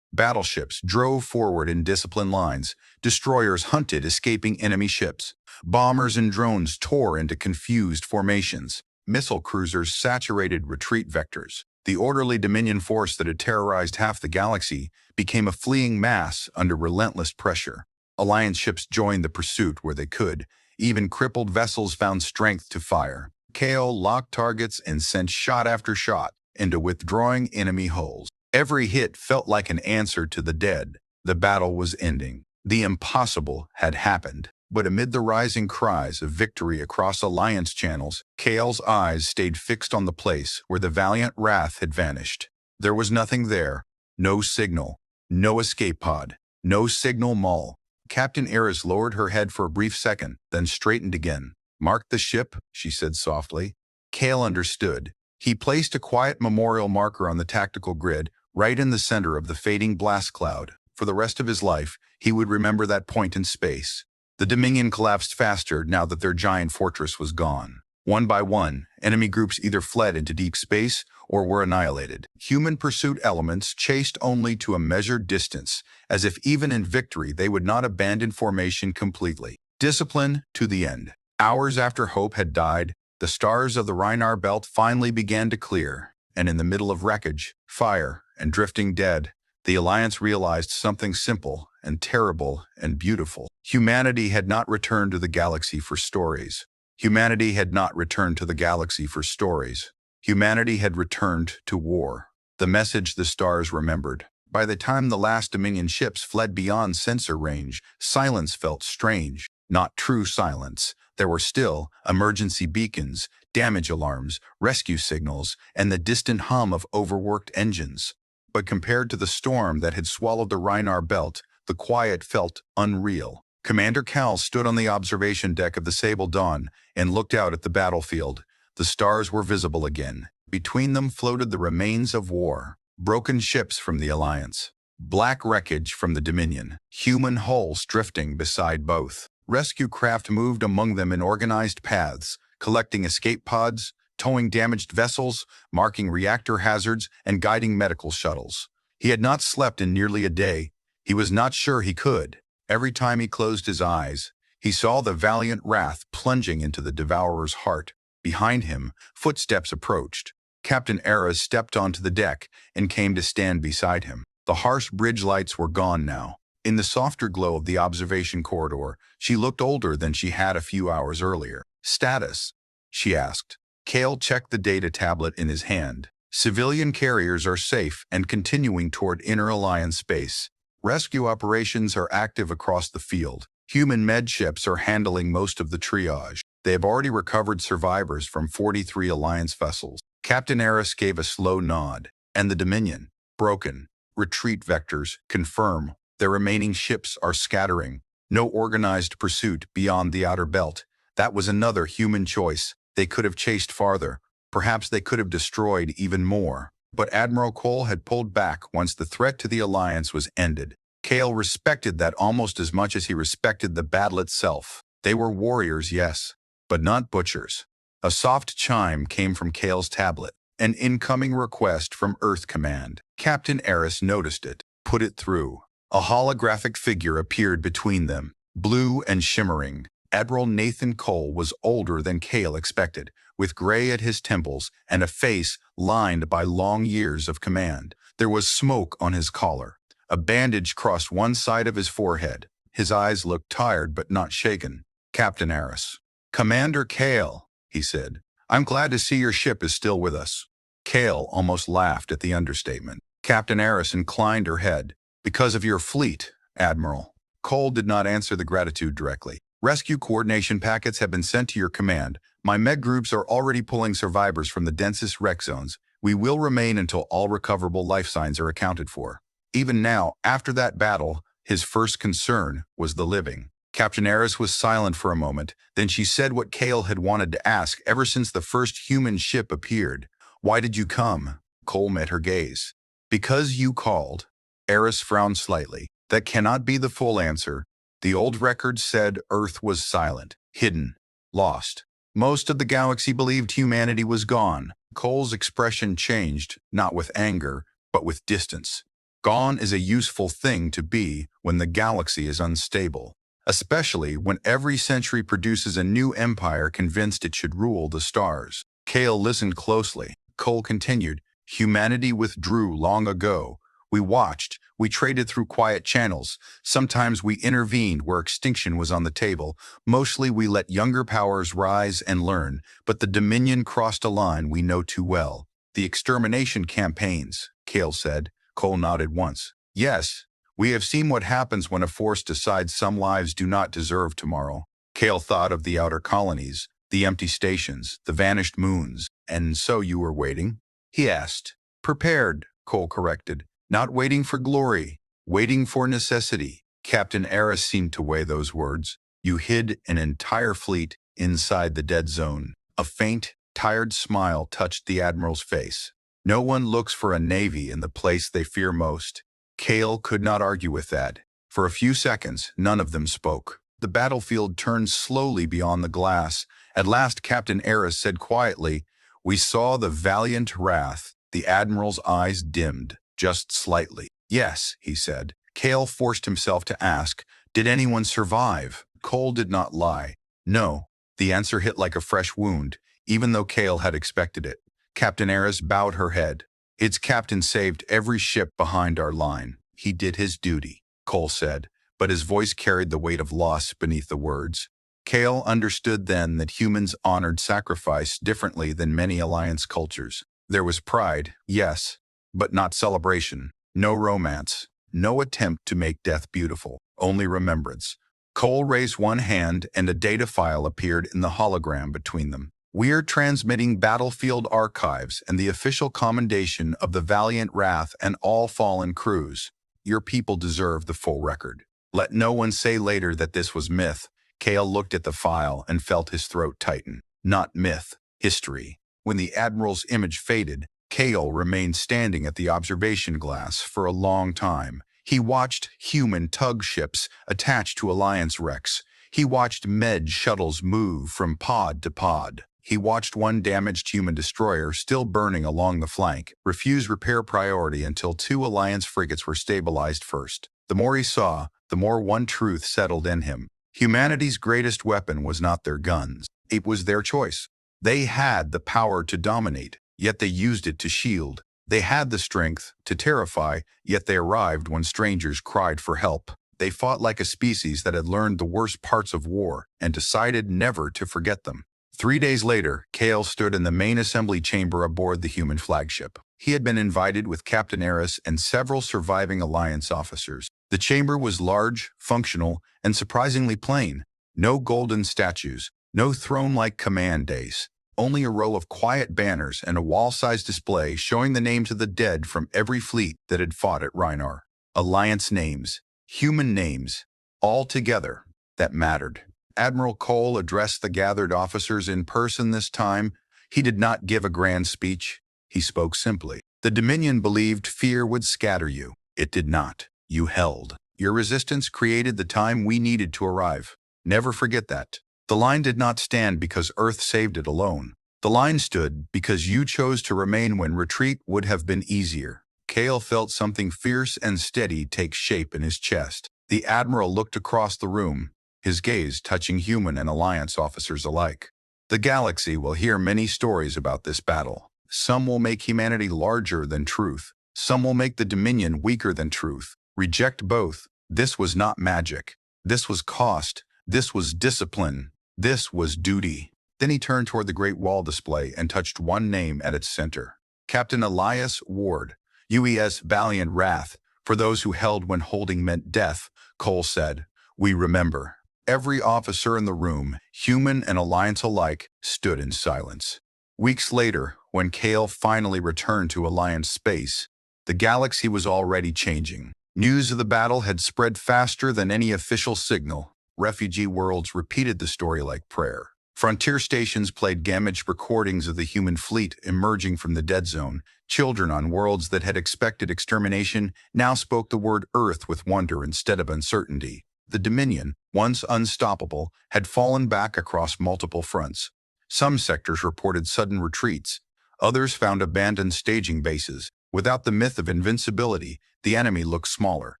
Battleships drove forward in disciplined lines. Destroyers hunted escaping enemy ships. Bombers and drones tore into confused formations. Missile cruisers saturated retreat vectors. The orderly Dominion force that had terrorized half the galaxy became a fleeing mass under relentless pressure. Alliance ships joined the pursuit where they could. Even crippled vessels found strength to fire. KO locked targets and sent shot after shot into withdrawing enemy hulls. Every hit felt like an answer to the dead. The battle was ending. The impossible had happened. But amid the rising cries of victory across Alliance channels, Kale's eyes stayed fixed on the place where the valiant Wrath had vanished. There was nothing there. No signal. No escape pod. No signal mall. Captain Eris lowered her head for a brief second, then straightened again. "Mark the ship," she said softly. Kale understood. He placed a quiet memorial marker on the tactical grid, right in the center of the fading blast cloud. For the rest of his life, he would remember that point in space. The Dominion collapsed faster now that their giant fortress was gone. One by one, enemy groups either fled into deep space or were annihilated. Human pursuit elements chased only to a measured distance, as if even in victory they would not abandon formation completely. Discipline to the end. Hours after hope had died, the stars of the Rhinar Belt finally began to clear, and in the middle of wreckage, fire, and drifting dead, the Alliance realized something simple and terrible and beautiful. Humanity had not returned to the galaxy for stories. Humanity had not returned to the galaxy for stories. Humanity had returned to war. The message the stars remembered. By the time the last Dominion ships fled beyond sensor range, silence felt strange. Not true silence. There were still emergency beacons, damage alarms, rescue signals, and the distant hum of overworked engines. But compared to the storm that had swallowed the Rhinar Belt, the quiet felt unreal. Commander Cal stood on the observation deck of the Sable Dawn and looked out at the battlefield. The stars were visible again. Between them floated the remains of war. Broken ships from the Alliance. Black wreckage from the Dominion. Human hulls drifting beside both. Rescue craft moved among them in organized paths, collecting escape pods, towing damaged vessels, marking reactor hazards, and guiding medical shuttles. He had not slept in nearly a day. He was not sure he could. Every time he closed his eyes, he saw the valiant Wrath plunging into the Devourer's heart. Behind him, footsteps approached. Captain Eris stepped onto the deck and came to stand beside him. The harsh bridge lights were gone now. In the softer glow of the observation corridor, she looked older than she had a few hours earlier. "Status?" she asked. Kale checked the data tablet in his hand. "Civilian carriers are safe and continuing toward inner Alliance space. Rescue operations are active across the field. Human med ships are handling most of the triage. They have already recovered survivors from 43 Alliance vessels." Captain Eris gave a slow nod. "And the Dominion? Broken. Retreat vectors confirm. Their remaining ships are scattering. No organized pursuit beyond the outer belt. That was another human choice. They could have chased farther. Perhaps they could have destroyed even more. But Admiral Cole had pulled back once the threat to the Alliance was ended. Kale respected that almost as much as he respected the battle itself. They were warriors, yes, but not butchers. A soft chime came from Kale's tablet. An incoming request from Earth Command. Captain Eris noticed it. Put it through. A holographic figure appeared between them, blue and shimmering. Admiral Nathan Cole was older than Kale expected, with gray at his temples and a face lined by long years of command. There was smoke on his collar. A bandage crossed one side of his forehead. His eyes looked tired but not shaken. "Captain Eris." "Commander Kale," he said. "I'm glad to see your ship is still with us." Kale almost laughed at the understatement. Captain Eris inclined her head. "Because of your fleet, Admiral." Cole did not answer the gratitude directly. "Rescue coordination packets have been sent to your command. My med groups are already pulling survivors from the densest wreck zones. We will remain until all recoverable life signs are accounted for." Even now, after that battle, his first concern was the living. Captain Eris was silent for a moment. Then she said what Kale had wanted to ask ever since the first human ship appeared. "Why did you come?" Cole met her gaze. Because you called. Eris frowned slightly. That cannot be the full answer. The old record said Earth was silent, hidden, lost. Most of the galaxy believed humanity was gone. Cole's expression changed, not with anger, but with distance. Gone is a useful thing to be when the galaxy is unstable, especially when every century produces a new empire convinced it should rule the stars. Cale listened closely. Cole continued, humanity withdrew long ago. We watched, we traded through quiet channels. Sometimes we intervened where extinction was on the table. Mostly we let younger powers rise and learn, but the Dominion crossed a line we know too well. The extermination campaigns, Cale said. Cole nodded once. Yes, we have seen what happens when a force decides some lives do not deserve tomorrow. Cale thought of the outer colonies, the empty stations, the vanished moons. And so you were waiting? He asked. Prepared, Cole corrected. Not waiting for glory, waiting for necessity. Captain Eris seemed to weigh those words. You hid an entire fleet inside the dead zone. A faint, tired smile touched the Admiral's face. No one looks for a navy in the place they fear most. Cale could not argue with that. For a few seconds, none of them spoke. The battlefield turned slowly beyond the glass. At last, Captain Eris said quietly, We saw the valiant Wrath. The Admiral's eyes dimmed. Just slightly. Yes, he said. Cale forced himself to ask, did anyone survive? Cole did not lie. No. The answer hit like a fresh wound, even though Cale had expected it. Captain Eris bowed her head. Its captain saved every ship behind our line. He did his duty, Cole said, but his voice carried the weight of loss beneath the words. Cale understood then that humans honored sacrifice differently than many Alliance cultures. There was pride, yes, but not celebration, no romance, no attempt to make death beautiful, only remembrance. Cole raised one hand and a data file appeared in the hologram between them. We're transmitting battlefield archives and the official commendation of the valiant Wrath and all fallen crews. Your people deserve the full record. Let no one say later that this was myth. Cale looked at the file and felt his throat tighten. Not myth, history. When the Admiral's image faded, Cale remained standing at the observation glass for a long time. He watched human tug ships attached to Alliance wrecks. He watched med shuttles move from pod to pod. He watched one damaged human destroyer still burning along the flank, refuse repair priority until 2 Alliance frigates were stabilized first. The more he saw, the more one truth settled in him. Humanity's greatest weapon was not their guns. It was their choice. They had the power to dominate, yet they used it to shield. They had the strength to terrify, yet they arrived when strangers cried for help. They fought like a species that had learned the worst parts of war and decided never to forget them. 3 days later, Cale stood in the main assembly chamber aboard the human flagship. He had been invited with Captain Eris and several surviving Alliance officers. The chamber was large, functional, and surprisingly plain. No golden statues, no throne-like command dais. Only a row of quiet banners and a wall-sized display showing the names of the dead from every fleet that had fought at Rhinar. Alliance names, human names, all together, that mattered. Admiral Cole addressed the gathered officers in person this time. He did not give a grand speech. He spoke simply. The Dominion believed fear would scatter you. It did not. You held. Your resistance created the time we needed to arrive. Never forget that. The line did not stand because Earth saved it alone. The line stood because you chose to remain when retreat would have been easier. Cale felt something fierce and steady take shape in his chest. The Admiral looked across the room, his gaze touching human and Alliance officers alike. The galaxy will hear many stories about this battle. Some will make humanity larger than truth. Some will make the Dominion weaker than truth. Reject both. This was not magic. This was cost. This was discipline. This was duty. Then he turned toward the Great Wall display and touched one name at its center. Captain Elias Ward, UES Valiant Wrath. For those who held when holding meant death, Cole said, we remember. Every officer in the room, human and Alliance alike, stood in silence. Weeks later, when Cale finally returned to Alliance space, the galaxy was already changing. News of the battle had spread faster than any official signal. Refugee worlds repeated the story like prayer. Frontier stations played damaged recordings of the human fleet emerging from the dead zone. Children on worlds that had expected extermination now spoke the word Earth with wonder instead of uncertainty. The Dominion, once unstoppable, had fallen back across multiple fronts. Some sectors reported sudden retreats. Others found abandoned staging bases. Without the myth of invincibility, the enemy looked smaller,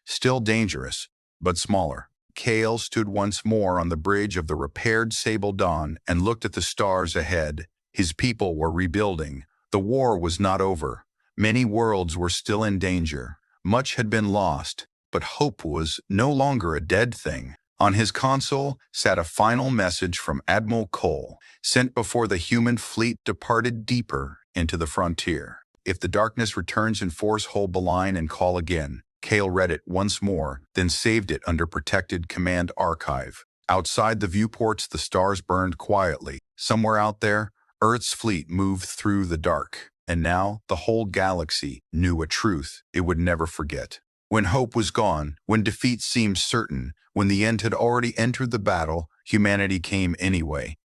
still dangerous, but smaller. Kale stood once more on the bridge of the repaired Sable Dawn and looked at the stars ahead. His people were rebuilding. The war was not over. Many worlds were still in danger. Much had been lost, but hope was no longer a dead thing. On his console sat a final message from Admiral Cole, sent before the human fleet departed deeper into the frontier. If the darkness returns in force, hold the line and call again. Kale read it once more, then saved it under protected command archive. Outside the viewports, the stars burned quietly. Somewhere out there, Earth's fleet moved through the dark. And now, the whole galaxy knew a truth it would never forget. When hope was gone, when defeat seemed certain, when the end had already entered the battle, humanity came anyway.